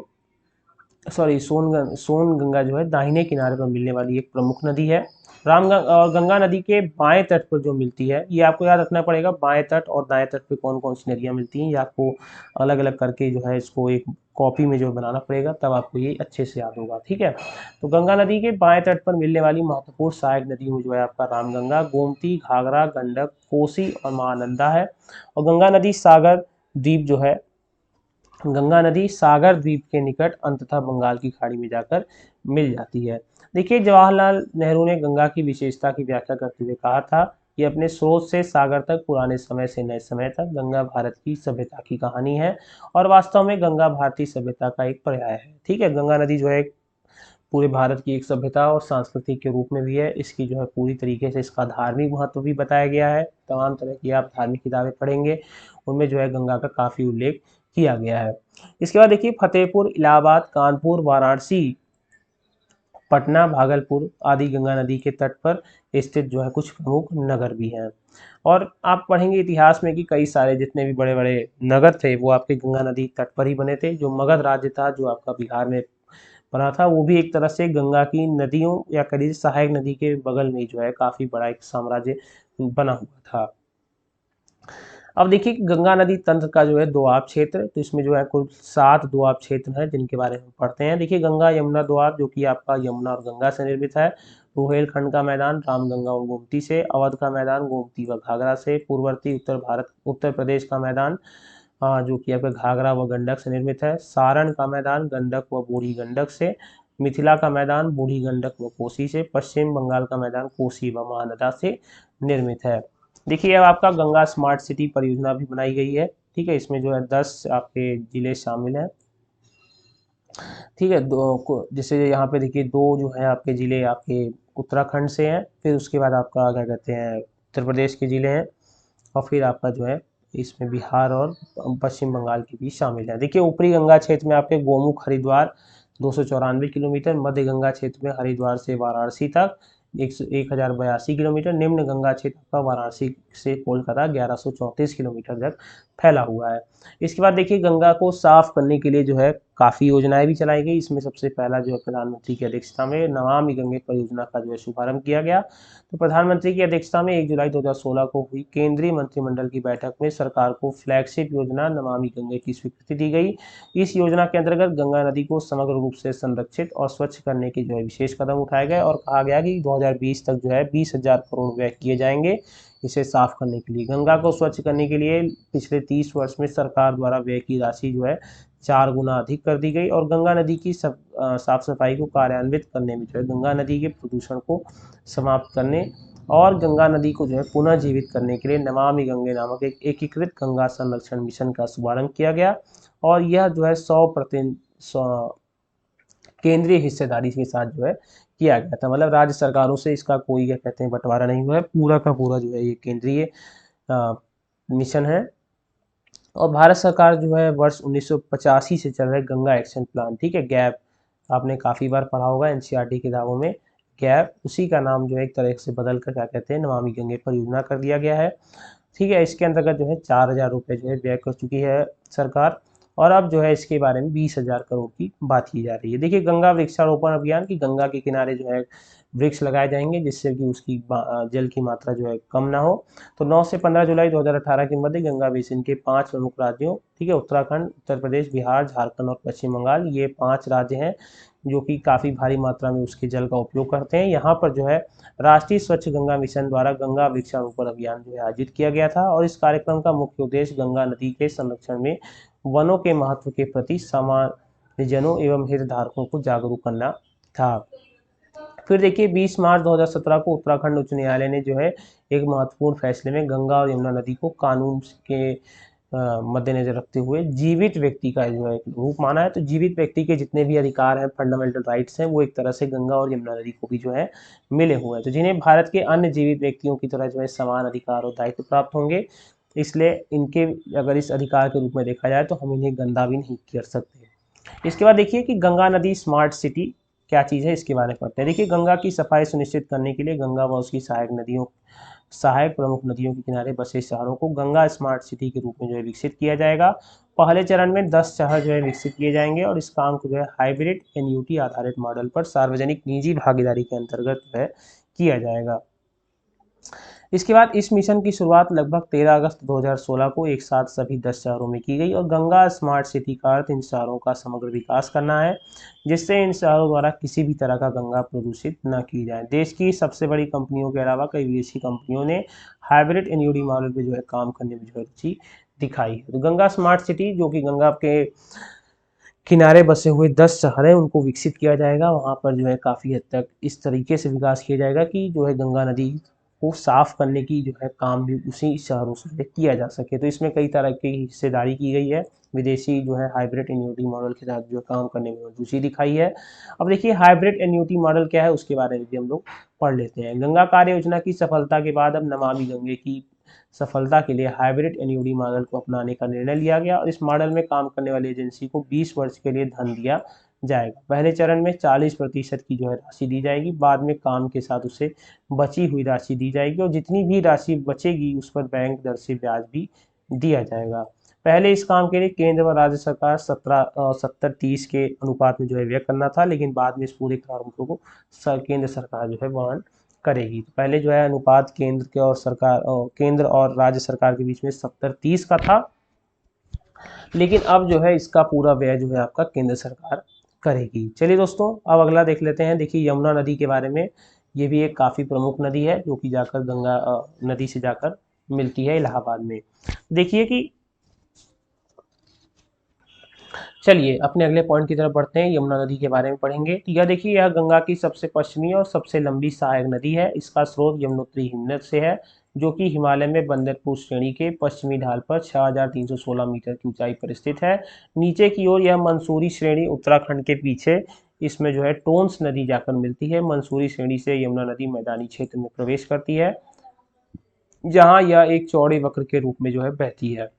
सोन गंगा जो है दाहिने किनारे पर मिलने वाली एक प्रमुख नदी है। गंगा नदी के बाएं तट पर जो मिलती है, ये आपको याद रखना पड़ेगा, बाएं तट और दाएं तट पे कौन कौन सी नदियां मिलती हैं, ये आपको अलग अलग करके जो है इसको एक कॉपी में जो बनाना पड़ेगा, तब आपको ये अच्छे से याद होगा। ठीक है, तो गंगा नदी के बाएं तट पर मिलने वाली महत्वपूर्ण सहायक नदियों में जो है आपका रामगंगा, गोमती, घाघरा, गंडक, कोसी और महानंदा है। और गंगा नदी सागर द्वीप के निकट अंततः बंगाल की खाड़ी में जाकर मिल जाती है। देखिए जवाहरलाल नेहरू ने गंगा की विशेषता की व्याख्या करते हुए कहा था कि अपने स्रोत से सागर तक पुराने समय से नए समय तक गंगा भारत की सभ्यता की कहानी है, और वास्तव में गंगा भारतीय सभ्यता का एक पर्याय है। ठीक है, गंगा नदी जो है पूरे भारत की एक सभ्यता और संस्कृति के रूप में भी है। इसकी जो है पूरी तरीके से इसका धार्मिक महत्व भी बताया गया है। तमाम तरह की आप धार्मिक किताबें पढ़ेंगे, उनमें जो है गंगा का काफ़ी उल्लेख किया गया है। इसके बाद देखिए फतेहपुर, इलाहाबाद, कानपुर, वाराणसी, पटना, भागलपुर आदि गंगा नदी के तट पर स्थित जो है कुछ प्रमुख नगर भी हैं। और आप पढ़ेंगे इतिहास में कि कई सारे जितने भी बड़े बड़े नगर थे वो आपके गंगा नदी तट पर ही बने थे। जो मगध राज्य था जो आपका बिहार में बना था, वो भी एक तरह से गंगा की नदियों या कह लीजिए सहायक नदी के बगल में जो है काफ़ी बड़ा एक साम्राज्य बना हुआ था। अब देखिए गंगा नदी तंत्र का जो है दोआब क्षेत्र, तो इसमें जो है कुल 7 दोआब क्षेत्र हैं जिनके बारे में पढ़ते हैं। देखिए गंगा यमुना दोआब जो कि आपका यमुना और गंगा से निर्मित है। रुहेलखंड का मैदान रामगंगा और गोमती से, अवध का मैदान गोमती व घाघरा से, पूर्ववर्ती उत्तर प्रदेश का मैदान जो कि आपका घाघरा व गंडक से निर्मित है। सारण का मैदान गंडक व बूढ़ी गंडक से, मिथिला का मैदान बूढ़ी गंडक व कोसी से, पश्चिम बंगाल का मैदान कोसी व महानदा से निर्मित है। देखिए अब आपका गंगा स्मार्ट सिटी परियोजना भी बनाई गई है। ठीक है, इसमें जो है 10 आपके जिले शामिल हैं। ठीक है, जैसे यहाँ पे देखिए 2 जो है आपके जिले आपके उत्तराखंड से हैं, फिर उसके बाद आपका क्या कहते हैं उत्तर प्रदेश के जिले हैं, और फिर आपका जो है इसमें बिहार और पश्चिम बंगाल के भी शामिल है। देखिए ऊपरी गंगा क्षेत्र में आपके गोमुख हरिद्वार 294 किलोमीटर, मध्य गंगा क्षेत्र में हरिद्वार से वाराणसी तक 1082 किलोमीटर, निम्न गंगा क्षेत्र का वाराणसी से कोलकाता 1134 किलोमीटर तक फैला हुआ है। इसके बाद देखिए गंगा को साफ करने के लिए जो है काफ़ी योजनाएं भी चलाई गई। इसमें सबसे पहला जो है प्रधानमंत्री की अध्यक्षता में नमामि गंगे परियोजना का जो है शुभारंभ किया गया। तो प्रधानमंत्री की अध्यक्षता में 1 जुलाई 2016 को हुई केंद्रीय मंत्रिमंडल की बैठक में सरकार को फ्लैगशिप योजना नमामि गंगे की स्वीकृति दी गई। इस योजना के अंतर्गत गंगा नदी को समग्र रूप से संरक्षित और स्वच्छ करने के जो है विशेष कदम उठाए गए और कहा गया कि 2020 तक जो है 20,000 करोड़ व्यय किए जाएंगे इसे साफ करने के लिए। गंगा को स्वच्छ करने के लिए पिछले 30 वर्ष में सरकार द्वारा व्यय की राशि जो है 4 गुना अधिक कर दी गई और गंगा नदी की साफ सफाई को कार्यान्वित करने में जो है गंगा नदी के प्रदूषण को समाप्त करने और गंगा नदी को जो है पुनः जीवित करने के लिए नमामि गंगे नामक एक एकीकृत गंगा संरक्षण मिशन का शुभारंभ किया गया। और यह जो है 100% केंद्रीय हिस्सेदारी के साथ जो है किया गया था। मतलब राज्य सरकारों से इसका कोई क्या कहते हैं बंटवारा नहीं हुआ है, पूरा का पूरा जो है ये केंद्रीय मिशन है। और भारत सरकार जो है वर्ष 1985 से चल रहे गंगा एक्शन प्लान, ठीक है, गैप, आपने काफ़ी बार पढ़ा होगा एनसीईआरटी किताबों में, गैप, उसी का नाम जो है एक तरह से बदल कर क्या कहते हैं नमामि गंगे परियोजना कर दिया गया है। ठीक है, इसके अंतर्गत जो है 4,000 रुपये जो है व्यय कर चुकी है सरकार और अब जो है इसके बारे में 20,000 करोड़ की बात की जा रही है। देखिए गंगा वृक्षारोपण अभियान की गंगा के किनारे जो है वृक्ष लगाए जाएंगे जिससे कि उसकी जल की मात्रा जो है कम ना हो। तो 9 से 15 जुलाई 2018 के मध्य गंगा बेसिन के 5 प्रमुख राज्यों, ठीक है, उत्तराखंड, उत्तर प्रदेश, बिहार, झारखंड और पश्चिम बंगाल, ये 5 राज्य हैं जो कि काफ़ी भारी मात्रा में उसके जल का उपयोग करते हैं। यहाँ पर जो है राष्ट्रीय स्वच्छ गंगा मिशन द्वारा गंगा वृक्षारोपण अभियान जो है आयोजित किया गया था और इस कार्यक्रम का मुख्य उद्देश्य गंगा नदी के संरक्षण में वनों के महत्व के प्रति सामान्य जनों एवं हितधारकों को जागरूक करना था। फिर देखिए 20 मार्च 2017 को उत्तराखंड उच्च न्यायालय ने जो है एक महत्वपूर्ण फैसले में गंगा और यमुना नदी को कानून के मद्देनजर रखते हुए जीवित व्यक्ति का जो है रूप माना है। तो जीवित व्यक्ति के जितने भी अधिकार हैं, फंडामेंटल राइट्स हैं, वो एक तरह से गंगा और यमुना नदी को भी जो है मिले हुए हैं, तो जिन्हें भारत के अन्य जीवित व्यक्तियों की तरह जो है समान अधिकार और दायित्व प्राप्त होंगे। इसलिए इनके अगर इस अधिकार के रूप में देखा जाए तो हम इन्हें गंदा भी नहीं कर सकते। इसके बाद देखिए कि गंगा नदी स्मार्ट सिटी क्या चीज़ है इसके बारे में पढ़ते हैं। देखिए गंगा की सफाई सुनिश्चित करने के लिए गंगा व उसकी सहायक प्रमुख नदियों के किनारे बसे शहरों को गंगा स्मार्ट सिटी के रूप में जो है विकसित किया जाएगा। पहले चरण में 10 शहर जो है विकसित किए जाएंगे और इस काम को जो है हाइब्रिड एनयूटी आधारित मॉडल पर सार्वजनिक निजी भागीदारी के अंतर्गत जो है किया जाएगा। इसके बाद इस मिशन की शुरुआत लगभग 13 अगस्त 2016 को एक साथ सभी 10 शहरों में की गई और गंगा स्मार्ट सिटी का अर्थ इन शहरों का समग्र विकास करना है जिससे इन शहरों द्वारा किसी भी तरह का गंगा प्रदूषित न की जाए। देश की सबसे बड़ी कंपनियों के अलावा कई विदेशी कंपनियों ने हाइब्रिड एनयूडी मॉडल पर जो है काम करने में जो है रुचि दिखाई है। तो गंगा स्मार्ट सिटी जो कि गंगा के किनारे बसे हुए 10 शहर हैं उनको विकसित किया जाएगा। वहाँ पर जो है काफ़ी हद तक इस तरीके से विकास किया जाएगा कि जो है गंगा नदी को साफ करने की जो है काम भी उसी शहरों से किया जा सके। तो इसमें कई तरह की हिस्सेदारी की गई है। विदेशी जो है हाइब्रिड एन्युटी मॉडल के साथ जो काम करने में रुचि दिखाई है। अब देखिए हाइब्रिड एन्युटी मॉडल क्या है उसके बारे में भी हम लोग पढ़ लेते हैं। गंगा कार्य योजना की सफलता के बाद अब नमामि गंगे की सफलता के लिए हाइब्रिड एन्युटी मॉडल को अपनाने का निर्णय लिया गया और इस मॉडल में काम करने वाली एजेंसी को 20 वर्ष के लिए धन दिया जाएगा। पहले चरण में 40% की जो है राशि दी जाएगी, बाद में काम के साथ उसे बची हुई राशि दी जाएगी और जितनी भी राशि बचेगी उस पर बैंक दर से ब्याज भी दिया जाएगा। पहले इस काम के लिए केंद्र व राज्य सरकार 70-30 के अनुपात में जो है व्यय करना था, लेकिन बाद में इस पूरे कार्यक्रम को केंद्र सरकार जो है वहन करेगी। तो पहले जो है अनुपात केंद्र और राज्य सरकार के बीच में 70-30 का था, लेकिन अब जो है इसका पूरा व्यय जो है आपका केंद्र सरकार करेगी। चलिए दोस्तों अब अगला देख लेते हैं। देखिए यमुना नदी के बारे में, ये भी एक काफ़ी प्रमुख नदी है जो कि जाकर गंगा नदी से जाकर मिलती है इलाहाबाद में। देखिए कि चलिए अपने अगले पॉइंट की तरफ बढ़ते हैं। यमुना नदी के बारे में पढ़ेंगे। तो यह देखिए यह गंगा की सबसे पश्चिमी और सबसे लंबी सहायक नदी है। इसका स्रोत यमुनोत्री हिमनद से है जो कि हिमालय में बंदरपुर श्रेणी के पश्चिमी ढाल पर 6316 मीटर की ऊंचाई पर स्थित है। नीचे की ओर यह मंसूरी श्रेणी उत्तराखंड के पीछे इसमें जो है टोंस नदी जाकर मिलती है। मंसूरी श्रेणी से यमुना नदी मैदानी क्षेत्र में प्रवेश करती है जहाँ यह एक चौड़े वक्र के रूप में जो है बहती है।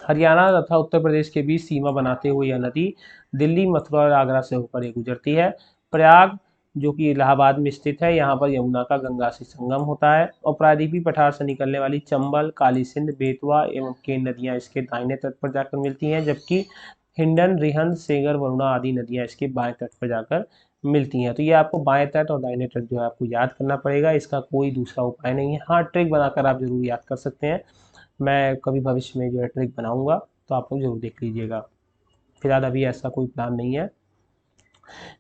हरियाणा तथा उत्तर प्रदेश के बीच सीमा बनाते हुए यह नदी दिल्ली, मथुरा और आगरा से होकर ये गुजरती है। प्रयाग जो कि इलाहाबाद में स्थित है, यहाँ पर यमुना का गंगा से संगम होता है और प्रायद्वीपीय पठार से निकलने वाली चंबल, काली सिंध, बेतवा एवं केन नदियाँ इसके दाहिने तट पर जाकर मिलती हैं, जबकि हिंडन, रिहंद, सेगर, वरुणा आदि नदियाँ इसके बाएं तट पर जाकर मिलती हैं। तो ये आपको बाएं तट और दाहिने तट जो है आपको याद करना पड़ेगा, इसका कोई दूसरा उपाय नहीं है। हाँ, ट्रिक बनाकर आप जरूर याद कर सकते हैं। मैं कभी भविष्य में जो है ट्रिक बनाऊंगा तो आप लोग जरूर देख लीजिएगा। फिलहाल अभी ऐसा कोई प्लान नहीं है।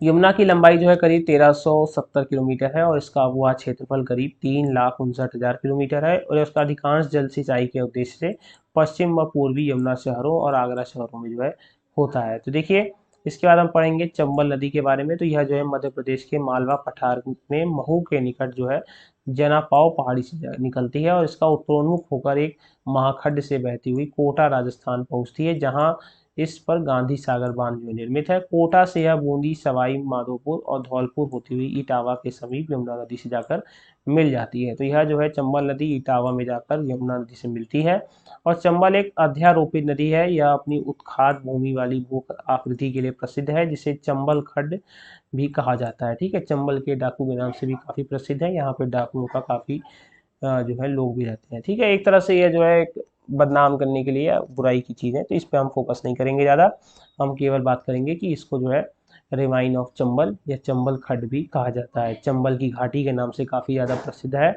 यमुना की लंबाई जो है करीब 1370 किलोमीटर है और इसका हुआ क्षेत्रफल करीब 3,59,000 किलोमीटर है और इसका अधिकांश जल सिंचाई के उद्देश्य से पश्चिम व पूर्वी यमुना शहरों और आगरा शहरों में जो है होता है। तो देखिए इसके बाद हम पढ़ेंगे चंबल नदी के बारे में। तो यह जो है मध्य प्रदेश के मालवा पठार में महू के निकट जो है जनापाव पहाड़ी से निकलती है और इसका उत्तरोन्मुख होकर एक महाखड्ड से बहती हुई कोटा राजस्थान पहुंचती है, जहां इस पर गांधी सागर बांध जो निर्मित है। कोटा से यह बूंदी, सवाई माधोपुर और धौलपुर होती हुई इटावा के समीप यमुना नदी से जाकर मिल जाती है। तो यह जो है चंबल नदी इटावा में जाकर यमुना नदी से मिलती है और चंबल एक अध्यारोपित नदी है। यह अपनी उत्खात भूमि वाली भू आकृति के लिए प्रसिद्ध है, जिसे चंबल खड्ड भी कहा जाता है। ठीक है, चंबल के डाकू के नाम से भी काफ़ी प्रसिद्ध है। यहाँ पे डाकुओं का काफ़ी जो है लोग भी रहते हैं। ठीक है, एक तरह से यह जो है बदनाम करने के लिए बुराई की चीज़ है, तो इस पर हम फोकस नहीं करेंगे ज़्यादा। हम केवल बात करेंगे कि इसको जो है रिवाइन ऑफ चंबल या चंबल खड्ड भी कहा जाता है। चंबल की घाटी के नाम से काफ़ी ज़्यादा प्रसिद्ध है।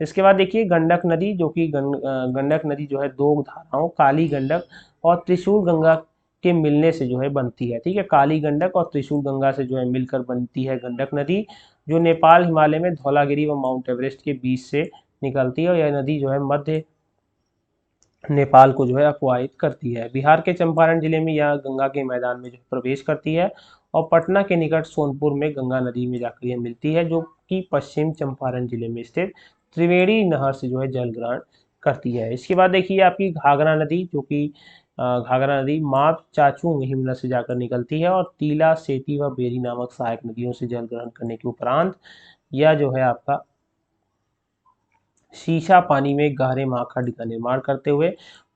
इसके बाद देखिए गंडक नदी, जो कि गंडक नदी जो है दो धाराओं काली गंडक और त्रिशूल गंगा के मिलने से जो है बनती है। ठीक है, काली गंडक और त्रिशूल गंगा से जो है मिलकर बनती है गंडक नदी, जो नेपाल हिमालय में धौलागिरी व माउंट एवरेस्ट के बीच से निकलती है और यह नदी जो है मध्य नेपाल को जो है अपवाहित करती है। बिहार के चंपारण जिले में यह गंगा के मैदान में जो प्रवेश करती है और पटना के निकट सोनपुर में गंगा नदी में जाकर यह मिलती है, जो कि पश्चिम चंपारण जिले में स्थित त्रिवेणी नहर से जो है जल ग्रहण करती है। इसके बाद देखिए आपकी घाघरा नदी, जो कि घाघरा नदी माप चाचू यमुना से जाकर निकलती है और तीला, सेती व बेरी नामक सहायक नदियों से जल ग्रहण करने के उपरांत यह जो है आपका शीशा पानी में गहरे महाखड्ड का निर्माण करते हुए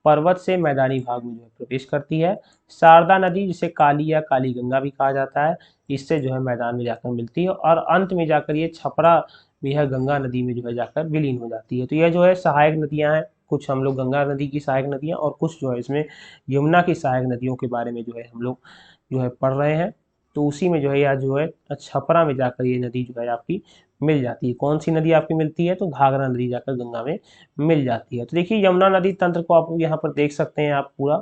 पर्वत से मैदानी भाग में जो है प्रवेश करती है। शारदा नदी, जिसे काली या काली गंगा भी कहा जाता है, इससे जो है मैदान में जाकर मिलती है और अंत में जाकर ये छपरा में यह गंगा नदी में जो है जाकर विलीन हो जाती है। तो यह जो है सहायक नदियां हैं, कुछ हम लोग गंगा नदी की सहायक नदियां और कुछ जो है इसमें यमुना की सहायक नदियों के बारे में जो है हम लोग जो है पढ़ रहे हैं। तो उसी में जो है यह जो है छपरा में जाकर ये नदी जो है आपकी मिल जाती है। कौन सी नदी आपकी मिलती है? तो घाघरा नदी जाकर गंगा में मिल जाती है। तो देखिए यमुना नदी तंत्र को आप यहाँ पर देख सकते हैं आप पूरा।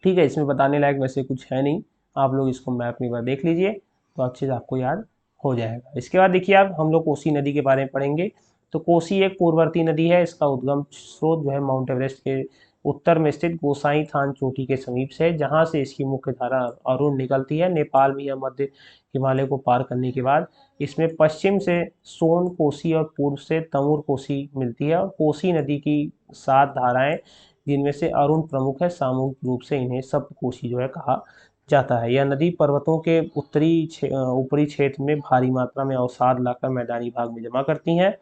ठीक है, इसमें बताने लायक वैसे कुछ है नहीं, आप लोग इसको मैप में एक बार देख लीजिए तो अच्छे से आपको याद हो जाएगा। इसके बाद देखिए आप हम लोग कोसी नदी के बारे में पढ़ेंगे। तो कोसी एक पूर्ववर्ती नदी है। इसका उद्गम स्रोत जो है माउंट एवरेस्ट के उत्तर में स्थित गोसाई थान चोटी के समीप से है, जहां से इसकी मुख्य धारा अरुण निकलती है। नेपाल में यह मध्य हिमालय को पार करने के बाद इसमें पश्चिम से सोन कोसी और पूर्व से तमूर कोसी मिलती है। और कोसी नदी की 7 धाराएं, जिनमें से अरुण प्रमुख है, सामूहिक रूप से इन्हें सप्त कोसी जो है कहा जाता है। यह नदी पर्वतों के ऊपरी क्षेत्र में भारी मात्रा में अवसाद लाकर मैदानी भाग में जमा करती हैं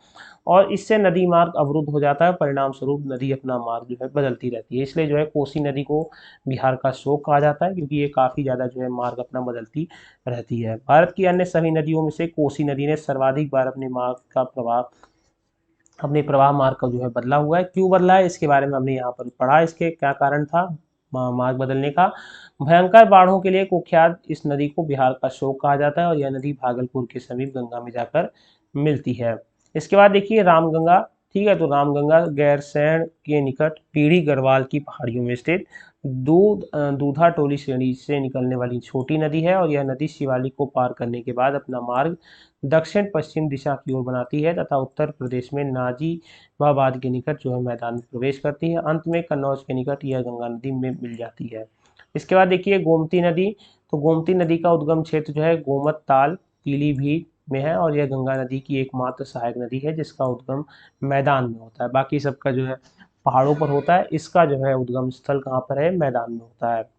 और इससे नदी मार्ग अवरुद्ध हो जाता है। परिणाम स्वरूप नदी अपना मार्ग जो है बदलती रहती है। इसलिए जो है कोसी नदी को बिहार का शोक कहा जाता है, क्योंकि ये काफ़ी ज़्यादा जो है मार्ग अपना बदलती रहती है। भारत की अन्य सभी नदियों में से कोसी नदी ने सर्वाधिक बार अपने प्रवाह मार्ग का जो है बदला हुआ है। क्यों बदला है, इसके बारे में हमने यहाँ पर पढ़ा। इसके क्या कारण था मार्ग बदलने का? भयंकर बाढ़ों के लिए कुख्यात इस नदी को बिहार का शोक कहा जाता है और यह नदी भागलपुर के समीप गंगा में जाकर मिलती है। इसके बाद देखिए रामगंगा। ठीक है, तो रामगंगा गैरसैंण के निकट पीढ़ी गढ़वाल की पहाड़ियों में स्थित दूधा टोली श्रेणी से निकलने वाली छोटी नदी है और यह नदी शिवालिक को पार करने के बाद अपना मार्ग दक्षिण पश्चिम दिशा की ओर बनाती है तथा उत्तर प्रदेश में नाजीबाबाद के निकट जो है मैदान में प्रवेश करती है। अंत में कन्नौज के निकट यह गंगा नदी में मिल जाती है। इसके बाद देखिए गोमती नदी। तो गोमती नदी का उद्गम क्षेत्र जो है गोमत ताल पीलीभीत में है और यह गंगा नदी की एकमात्र सहायक नदी है जिसका उद्गम मैदान में होता है। बाकी सबका जो है पहाड़ों पर होता है, इसका जो है उद्गम स्थल कहाँ पर है? मैदान में होता है।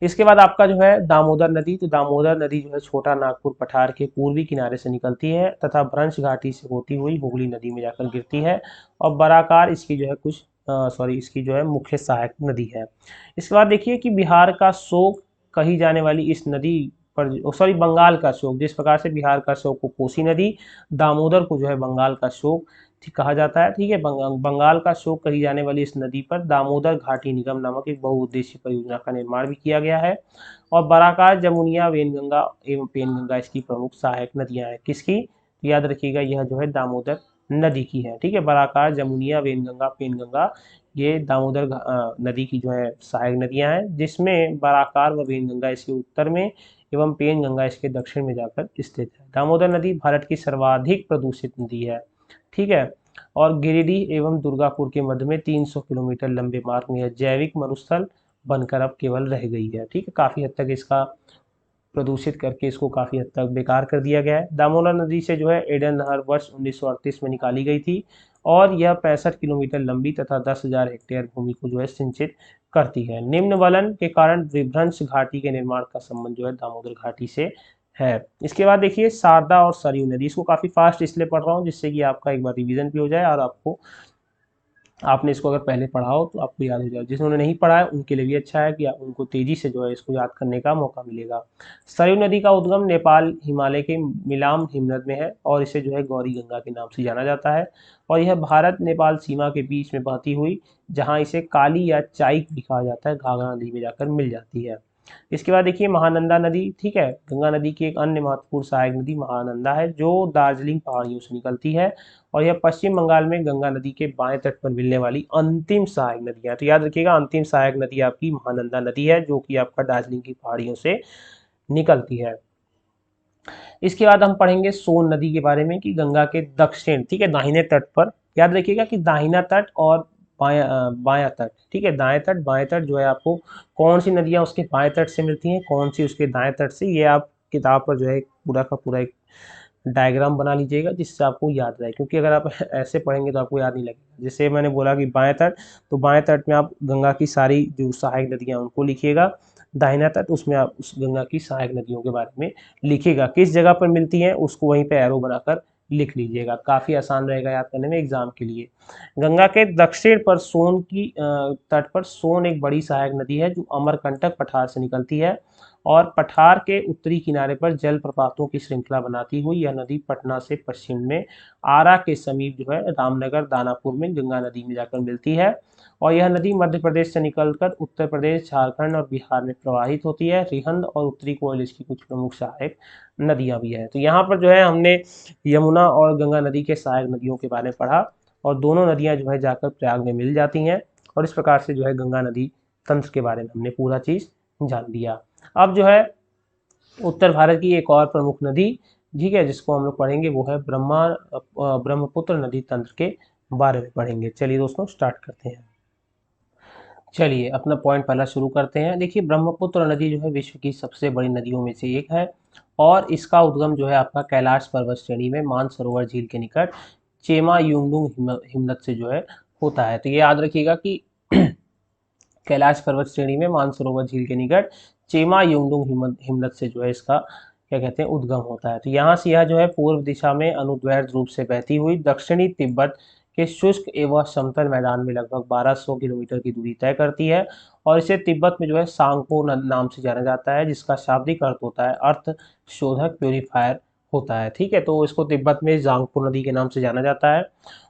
इसके बाद आपका जो है दामोदर नदी। तो दामोदर नदी जो है छोटा नागपुर पठार के पूर्वी किनारे से निकलती है तथा भ्रंश घाटी से होती हुई हुगली नदी में जाकर गिरती है और बराकार इसकी जो है इसकी जो है मुख्य सहायक नदी है। इसके बाद देखिए कि बिहार का शोक कही जाने वाली इस नदी पर बंगाल का शोक, जिस प्रकार से बिहार का शोक को कोसी नदी, दामोदर को जो है बंगाल का शोक कहा जाता है। ठीक है, बंगाल का शोक कही जाने वाली इस नदी पर दामोदर घाटी निगम नामक एक बहुउद्देशीय परियोजना का निर्माण भी किया गया है और बराकार, जमुनिया, वेनगंगा एवं पेनगंगा इसकी प्रमुख सहायक नदियां हैं। किसकी? तो याद रखिएगा यह जो है दामोदर नदी की है। ठीक है, बराकार, जमुनिया, वेनगंगा, पेनगंगा ये दामोदर नदी की जो है सहायक नदियां हैं, जिसमें बराकार व वेनगंगा इसके उत्तर में एवं पेनगंगा इसके दक्षिण में जाकर स्थित है। दामोदर नदी भारत की सर्वाधिक प्रदूषित नदी है। ठीक है, और गिरिडीह एवं दुर्गापुर के मध्य में 300 किलोमीटर लंबे मार्ग में यह जैविक मरुस्थल बनकर अब केवल रह गई है। ठीक है, काफ़ी हद तक इसका प्रदूषित करके इसको काफ़ी हद तक बेकार कर दिया गया है। दामोदर नदी से जो है एडन नहर वर्ष 1938 में निकाली गई थी और यह 65 किलोमीटर लंबी तथा 10,000 हेक्टेयर भूमि को जो है सिंचित करती है। निम्न वलन के कारण विभ्रंश घाटी के निर्माण का संबंध जो है दामोदर घाटी से है। इसके बाद देखिए शारदा और सरयू नदी। इसको काफ़ी फास्ट इसलिए पढ़ रहा हूँ जिससे कि आपका एक बार रिवीजन भी हो जाए और आपने इसको अगर पहले पढ़ा हो तो आपको याद हो जाए। जिन्होंने नहीं पढ़ा है उनके लिए भी अच्छा है कि उनको तेजी से जो है इसको याद करने का मौका मिलेगा। सरयू नदी का उद्गम नेपाल हिमालय के मिलाम हिमनद में है और इसे जो है गौरी गंगा के नाम से जाना जाता है और यह भारत नेपाल सीमा के बीच में बहती हुई, जहाँ इसे काली या चाइक भी कहा जाता है, घाघरा नदी में जाकर मिल जाती है। इसके बाद देखिए महानंदा नदी। ठीक है, गंगा नदी की एक अन्य महत्वपूर्ण सहायक नदी महानंदा है जो दार्जिलिंग पहाड़ियों से निकलती है और यह पश्चिम बंगाल में गंगा नदी के बाएं तट पर मिलने वाली अंतिम सहायक नदी है। तो याद रखिएगा अंतिम सहायक नदी आपकी महानंदा नदी है जो कि आपका दार्जिलिंग की पहाड़ियों से निकलती है। इसके बाद हम पढ़ेंगे सोन नदी के बारे में कि गंगा के दक्षिण, ठीक है, दाहिने तट पर, याद रखिएगा कि दाहिना तट और बायां तट, ठीक है, दाएं तट बाएं तट जो है आपको कौन सी नदियां उसके बाएं तट से मिलती हैं, कौन सी उसके दाएं तट से, ये आप किताब पर जो है पूरा का पूरा एक डायग्राम बना लीजिएगा जिससे आपको याद रहे, क्योंकि अगर आप ऐसे पढ़ेंगे तो आपको याद नहीं लगेगा। जैसे मैंने बोला कि बाएं तट, तो बाएं तट में आप गंगा की सारी जो सहायक नदियां उनको लिखिएगा, दाहिना तट उसमें आप उस गंगा की सहायक नदियों के बारे में लिखिएगा, किस जगह पर मिलती हैं उसको वहीं पे एरो बनाकर लिख लीजिएगा, काफ़ी आसान रहेगा याद करने में एग्जाम के लिए। गंगा के दक्षिण पर सोन की तट पर सोन एक बड़ी सहायक नदी है जो अमरकंटक पठार से निकलती है और पठार के उत्तरी किनारे पर जलप्रपातों की श्रृंखला बनाती हुई यह नदी पटना से पश्चिम में आरा के समीप जो है रामनगर दानापुर में गंगा नदी में जाकर मिलती है और यह नदी मध्य प्रदेश से निकलकर उत्तर प्रदेश, झारखंड और बिहार में प्रवाहित होती है। रिहंद और उत्तरी कोयल इसकी कुछ प्रमुख सहायक नदियां भी हैं। तो यहाँ पर जो है हमने यमुना और गंगा नदी के सहायक नदियों के बारे में पढ़ा और दोनों नदियां जो है जाकर प्रयाग में मिल जाती हैं और इस प्रकार से जो है गंगा नदी तंत्र के बारे में हमने पूरा चीज़ जान लिया। अब जो है उत्तर भारत की एक और प्रमुख नदी, ठीक है, जिसको हम लोग पढ़ेंगे वो है ब्रह्मपुत्र नदी तंत्र के बारे में पढ़ेंगे। चलिए दोस्तों स्टार्ट करते हैं। चलिए अपना पॉइंट पहला शुरू करते हैं। देखिए ब्रह्मपुत्र नदी जो है विश्व की सबसे बड़ी नदियों में से एक है और इसका उद्गम जो है आपका कैलाश पर्वत श्रेणी में मानसरोवर झील के निकट चेमा युंगडुंग हिमनद से जो है होता है। तो ये याद रखिएगा कि कैलाश पर्वत श्रेणी में मानसरोवर झील के निकट चेमा युंगडुंग हिमनद से जो है इसका क्या कहते हैं उद्गम होता है। तो यहाँ से यह जो है पूर्व दिशा में अनुदैर्ध्य रूप से बहती हुई दक्षिणी तिब्बत के शुष्क एवं समतल मैदान में लगभग 1200 किलोमीटर की दूरी तय करती है और इसे तिब्बत में जो है सांगपो नाम से जाना जाता है, जिसका शाब्दिक अर्थ होता है अर्थ शोधक प्योरीफायर होता है। ठीक है, तो इसको तिब्बत में जांगपो नदी के नाम से जाना जाता है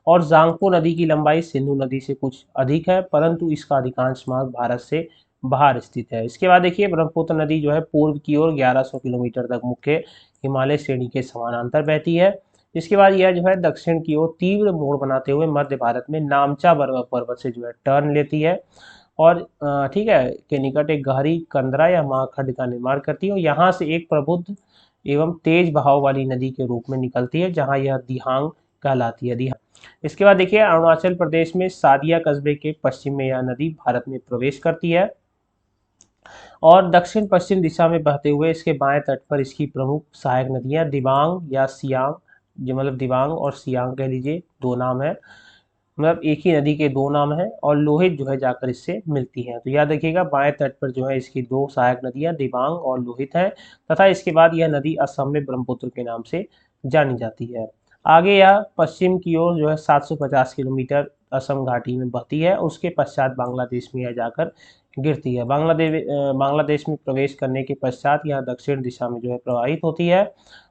और जांगपो नदी की लंबाई सिंधु नदी से कुछ अधिक है, परंतु इसका अधिकांश मार्ग भारत से बाहर स्थित है। इसके बाद देखिए ब्रह्मपुत्र नदी जो है पूर्व की ओर 1100 किलोमीटर तक मुख्य हिमालय श्रेणी के समानांतर बहती है। इसके बाद यह जो है दक्षिण की ओर तीव्र मोड़ बनाते हुए मध्य भारत में नामचा पर्वत से जो है टर्न लेती है और ठीक है के निकट एक गहरी कंदरा या महाखंड का निर्माण करती है और यहाँ से एक प्रबुद्ध एवं तेज बहाव वाली नदी के रूप में निकलती है, जहाँ यह दिहांग कहलाती है। दिहांग। इसके बाद देखिए अरुणाचल प्रदेश में सादिया कस्बे के पश्चिम में यह नदी भारत में प्रवेश करती है और दक्षिण पश्चिम दिशा में बहते हुए इसके बाएं तट पर इसकी प्रमुख सहायक नदियां दिबांग या सियांग, जो मतलब दिबांग और सियांग कह लीजिए, दो नाम है, मतलब एक ही नदी के दो नाम हैं और लोहित जो है जाकर इससे मिलती हैं। तो याद रखिएगा बाएं तट पर जो है इसकी दो सहायक नदियां दिबांग और लोहित हैं तथा इसके बाद यह नदी असम में ब्रह्मपुत्र के नाम से जानी जाती है। आगे यह पश्चिम की ओर जो है 750 किलोमीटर असम घाटी में बहती है, उसके पश्चात बांग्लादेश में यह जाकर गिरती है। बांग्लादेश में प्रवेश करने के पश्चात यह दक्षिण दिशा में जो है प्रवाहित होती है।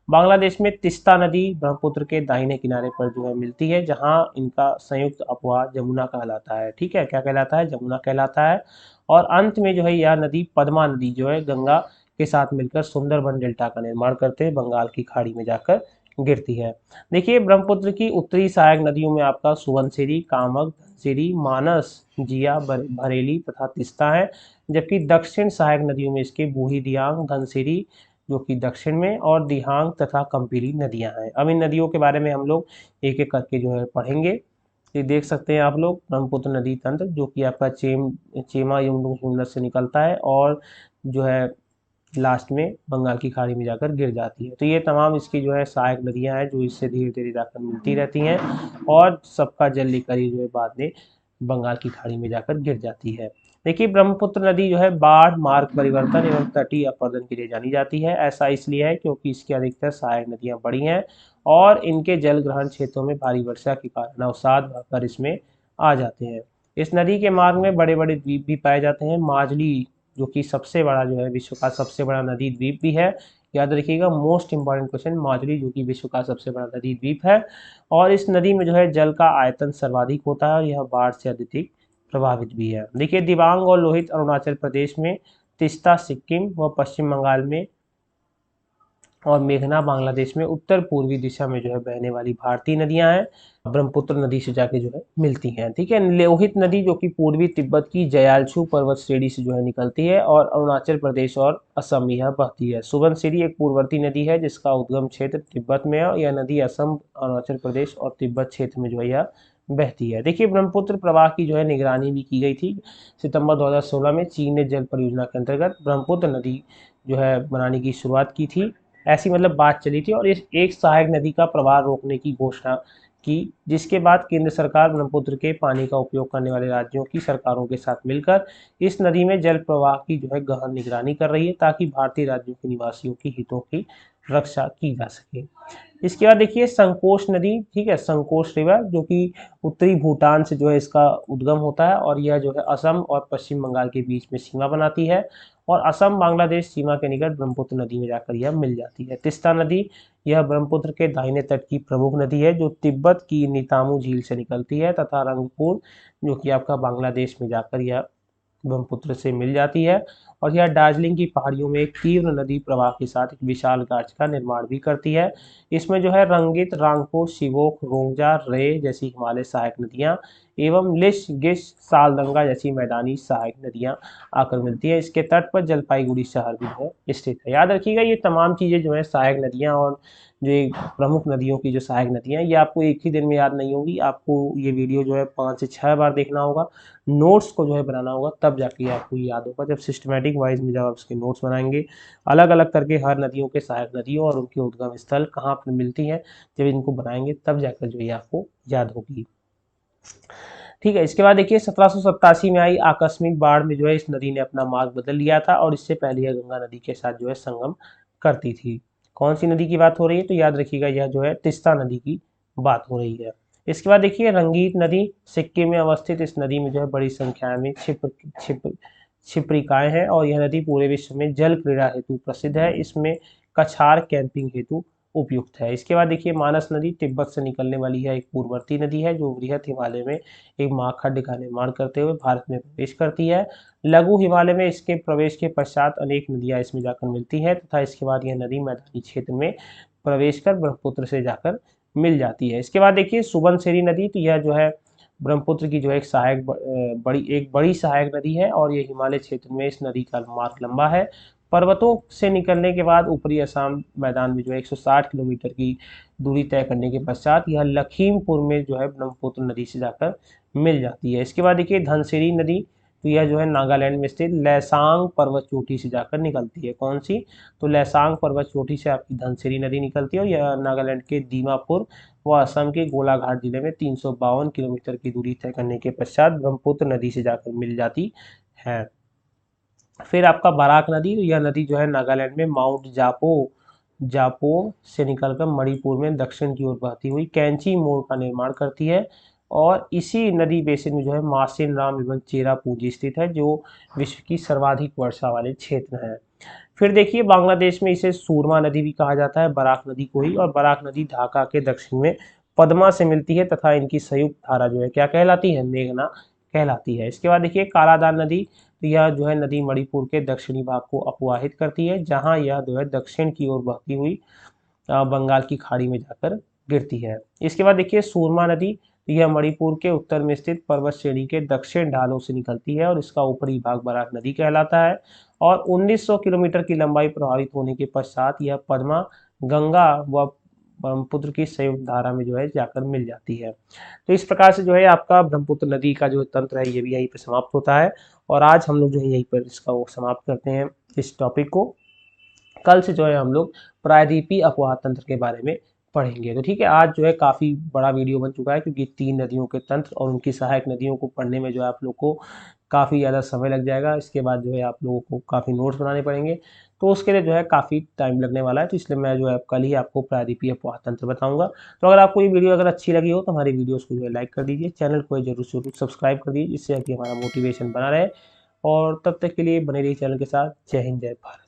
बांग्लादेश में तिस्ता नदी ब्रह्मपुत्र के दाहिने किनारे पर जो है मिलती है, जहां इनका संयुक्त अपवाह जमुना कहलाता है। ठीक है, क्या कहलाता है? जमुना कहलाता है। और अंत में जो है यह नदी पद्मा नदी जो है गंगा के साथ मिलकर सुंदरबन डेल्टा का निर्माण करते हुए बंगाल की खाड़ी में जाकर गिरती है। देखिए ब्रह्मपुत्र की उत्तरी सहायक नदियों में आपका सुबनसिरी, कामक, धनसिरी, मानस, जिया, बरेली तथा तिस्ता है, जबकि दक्षिण सहायक नदियों में इसके बूढ़ी दियांग, धनसिरी जो कि दक्षिण में और दिहांग तथा कंपिली नदियां हैं। अब इन नदियों के बारे में हम लोग एक एक करके जो है पढ़ेंगे। ये देख सकते हैं आप लोग ब्रह्मपुत्र नदी तंत्र जो कि आपका चेमा युंगडुंग हिमनद से निकलता है और जो है लास्ट में बंगाल की खाड़ी में जाकर गिर जाती है। तो ये तमाम इसकी जो है सहायक नदियां हैं जो इससे धीरे धीरे जाकर मिलती रहती हैं और सबका जल लेकर ही जो है बाद में बंगाल की खाड़ी में जाकर गिर जाती है। देखिए ब्रह्मपुत्र नदी जो है बाढ़, मार्ग परिवर्तन एवं तटीय अपरदन के लिए जानी जाती है। ऐसा इसलिए है क्योंकि इसकी अधिकतर सहायक नदियां बड़ी हैं और इनके जल ग्रहण क्षेत्रों में भारी वर्षा के कारण अवसाद बहकर इसमें आ जाते हैं। इस नदी के मार्ग में बड़े बड़े द्वीप भी पाए जाते हैं। माजली जो कि सबसे बड़ा जो है विश्व का सबसे बड़ा नदी द्वीप भी है। याद रखिएगा मोस्ट इंपॉर्टेंट क्वेश्चन, माजुली जो कि विश्व का सबसे बड़ा नदी द्वीप है और इस नदी में जो है जल का आयतन सर्वाधिक होता है और यह बाढ़ से अत्यधिक प्रभावित भी है। देखिए दिबांग और लोहित अरुणाचल प्रदेश में, तिस्ता सिक्किम व पश्चिम बंगाल में और मेघना बांग्लादेश में उत्तर पूर्वी दिशा में जो है बहने वाली भारतीय नदियां हैं, ब्रह्मपुत्र नदी से जाके जो है मिलती हैं। ठीक है, लोहित नदी जो कि पूर्वी तिब्बत की जयालछू पर्वत श्रेणी से जो है निकलती है और अरुणाचल प्रदेश और असम में यह बहती है। सुबनसिरी एक पूर्ववर्ती नदी है जिसका उद्गम क्षेत्र तिब्बत में है और यह नदी असम, अरुणाचल प्रदेश और तिब्बत क्षेत्र में जो है यह बहती है। देखिए ब्रह्मपुत्र प्रवाह की जो है निगरानी भी की गई थी। सितंबर 2016 में चीन ने जल परियोजना के अंतर्गत ब्रह्मपुत्र नदी जो है बनाने की शुरुआत की थी। ऐसी मतलब बात चली थी और इस एक सहायक नदी का प्रवाह रोकने की घोषणा की, जिसके बाद केंद्र सरकार ब्रह्मपुत्र के पानी का उपयोग करने वाले राज्यों की सरकारों के साथ मिलकर इस नदी में जल प्रवाह की जो है गहन निगरानी कर रही है ताकि भारतीय राज्यों के निवासियों की हितों की रक्षा की जा सके। इसके बाद देखिए संकोश नदी, ठीक है, संकोश रिवर जो कि उत्तरी भूटान से जो है इसका उद्गम होता है और यह जो है असम और पश्चिम बंगाल के बीच में सीमा बनाती है और असम बांग्लादेश सीमा के निकट ब्रह्मपुत्र नदी में जाकर यह मिल जाती है। तिस्ता नदी यह ब्रह्मपुत्र के दाहिने तट की प्रमुख नदी है जो तिब्बत की नीतामू झील से निकलती है तथा रंगपुर जो कि आपका बांग्लादेश में जाकर यह ब्रह्मपुत्र से मिल जाती है और यह दार्जिलिंग की पहाड़ियों में एक तीव्र नदी प्रवाह के साथ एक विशाल गाज का निर्माण भी करती है। इसमें जो है रंगित, रांगपो, शिवोक, रोंगजा, रे जैसी हिमालय सहायक नदियां एवं लिस गिस सालदंगा जैसी मैदानी सहायक नदियां आकर मिलती है। इसके तट पर जलपाईगुड़ी शहर भी जो है स्थित है। याद रखिएगा ये तमाम चीज़ें जो है सहायक नदियाँ और जो ये प्रमुख नदियों की जो सहायक नदियाँ ये आपको एक ही दिन में याद नहीं होगी, आपको ये वीडियो जो है 5 से 6 बार देखना होगा, नोट्स को जो है बनाना होगा, तब जाके आपको ये याद होगा। जब सिस्टमेटिक वाइज में जब आप उसके नोट्स बनाएंगे अलग अलग करके हर नदियों के सहायक नदियों और उनके उद्गम स्थल कहाँ पर मिलती हैं, जब इनको बनाएंगे तब जाकर जो ये आपको याद होगी। ठीक है, इसके बाद देखिए 1787 में आई आकस्मिक बाढ़ में जो है इस नदी ने अपना मार्ग बदल लिया था और इससे पहले यह गंगा नदी के साथ जो है संगम करती थी। कौन सी नदी की बात हो रही है, तो याद रखिएगा यह जो है तीस्ता नदी की बात हो रही है। इसके बाद देखिए रंगीत नदी सिक्किम में अवस्थित इस नदी में जो है बड़ी संख्या में छिप्रिकाएं हैं और यह नदी पूरे विश्व में जल क्रीड़ा हेतु प्रसिद्ध है। इसमें कछार कैंपिंग हेतु उपयुक्त है। इसके बाद देखिए मानस नदी तिब्बत से निकलने वाली है एक पूर्ववर्ती नदी है जो बृहत हिमालय में एक महाखंड का निर्माण करते हुए भारत में प्रवेश करती है। लघु हिमालय में इसके प्रवेश के पश्चात अनेक नदियां इसमें जाकर मिलती हैं तथा इसके बाद यह नदी मैदानी क्षेत्र में प्रवेश कर ब्रह्मपुत्र से जाकर मिल जाती है। इसके बाद देखिए सुबनसिरी नदी, तो यह जो है ब्रह्मपुत्र की जो एक बड़ी सहायक नदी है और ये हिमालय क्षेत्र में इस नदी का मार्ग लंबा है। पर्वतों से निकलने के बाद ऊपरी असम मैदान में जो है 160 किलोमीटर की दूरी तय करने के पश्चात यह लखीमपुर में जो है ब्रह्मपुत्र नदी से जाकर मिल जाती है। इसके बाद देखिए धनसिरी नदी, तो यह जो है नागालैंड में स्थित लैसांग पर्वत चोटी से जाकर निकलती है। कौन सी, तो लैसांग पर्वत चोटी से आपकी धनसिरी नदी निकलती है और यह नागालैंड के दीमापुर व असम के गोलाघाट जिले में 352 किलोमीटर की दूरी तय करने के पश्चात ब्रह्मपुत्र नदी से जाकर मिल जाती है। फिर आपका बराक नदी, यह नदी जो है नागालैंड में माउंट जापो से निकलकर मणिपुर में दक्षिण की ओर बहती हुई कैंची मोड़ का निर्माण करती है और इसी नदी बेसिन में जो है मासिन राम एवं चेरापूंजी स्थित है जो विश्व की सर्वाधिक वर्षा वाले क्षेत्र हैं। फिर देखिए बांग्लादेश में इसे सूरमा नदी भी कहा जाता है, बराक नदी को ही, और बराक नदी ढाका के दक्षिण में पद्मा से मिलती है तथा इनकी संयुक्त धारा जो है क्या कहलाती है, मेघना कहलाती है। इसके बाद देखिए कालादान नदी, तो यह जो है नदी मणिपुर के दक्षिणी भाग को अपवाहित करती है जहां यह जो है दक्षिण की ओर बहती हुई बंगाल की खाड़ी में जाकर गिरती है। इसके बाद देखिए सूरमा नदी, तो यह मणिपुर के उत्तर में स्थित पर्वत श्रेणी के दक्षिण ढालों से निकलती है और इसका ऊपरी भाग बराक नदी कहलाता है और 1900 किलोमीटर की लंबाई प्रभावित होने के पश्चात यह पद्मा गंगा व ब्रह्मपुत्र की संयुक्त धारा में जो है जाकर मिल जाती है। तो इस प्रकार से जो है आपका ब्रह्मपुत्र नदी का जो तंत्र है ये भी यहीं पर समाप्त होता है और आज हम लोग जो है यहीं पर इसका वो समाप्त करते हैं इस टॉपिक को। कल से जो है हम लोग प्रायद्वीपीय अपवाह तंत्र के बारे में पढ़ेंगे। तो ठीक है, आज जो है काफ़ी बड़ा वीडियो बन चुका है क्योंकि 3 नदियों के तंत्र और उनकी सहायक नदियों को पढ़ने में जो है आप लोग को काफ़ी ज़्यादा समय लग जाएगा। इसके बाद जो है आप लोगों को काफ़ी नोट्स बनाने पड़ेंगे, तो उसके लिए जो है काफ़ी टाइम लगने वाला है। तो इसलिए मैं जो है कल ही आपको प्रायद्वीपीय अपवाह तंत्र बताऊंगा। तो अगर आपको ये वीडियो अगर अच्छी लगी हो तो हमारी वीडियोज़ को जो है लाइक कर दीजिए, चैनल को जरूर से सब्सक्राइब कर दीजिए जिससे कि हमारा मोटिवेशन बना रहे। और तब तक के लिए बने रहिए चैनल के साथ। जय हिंद, जय भारत।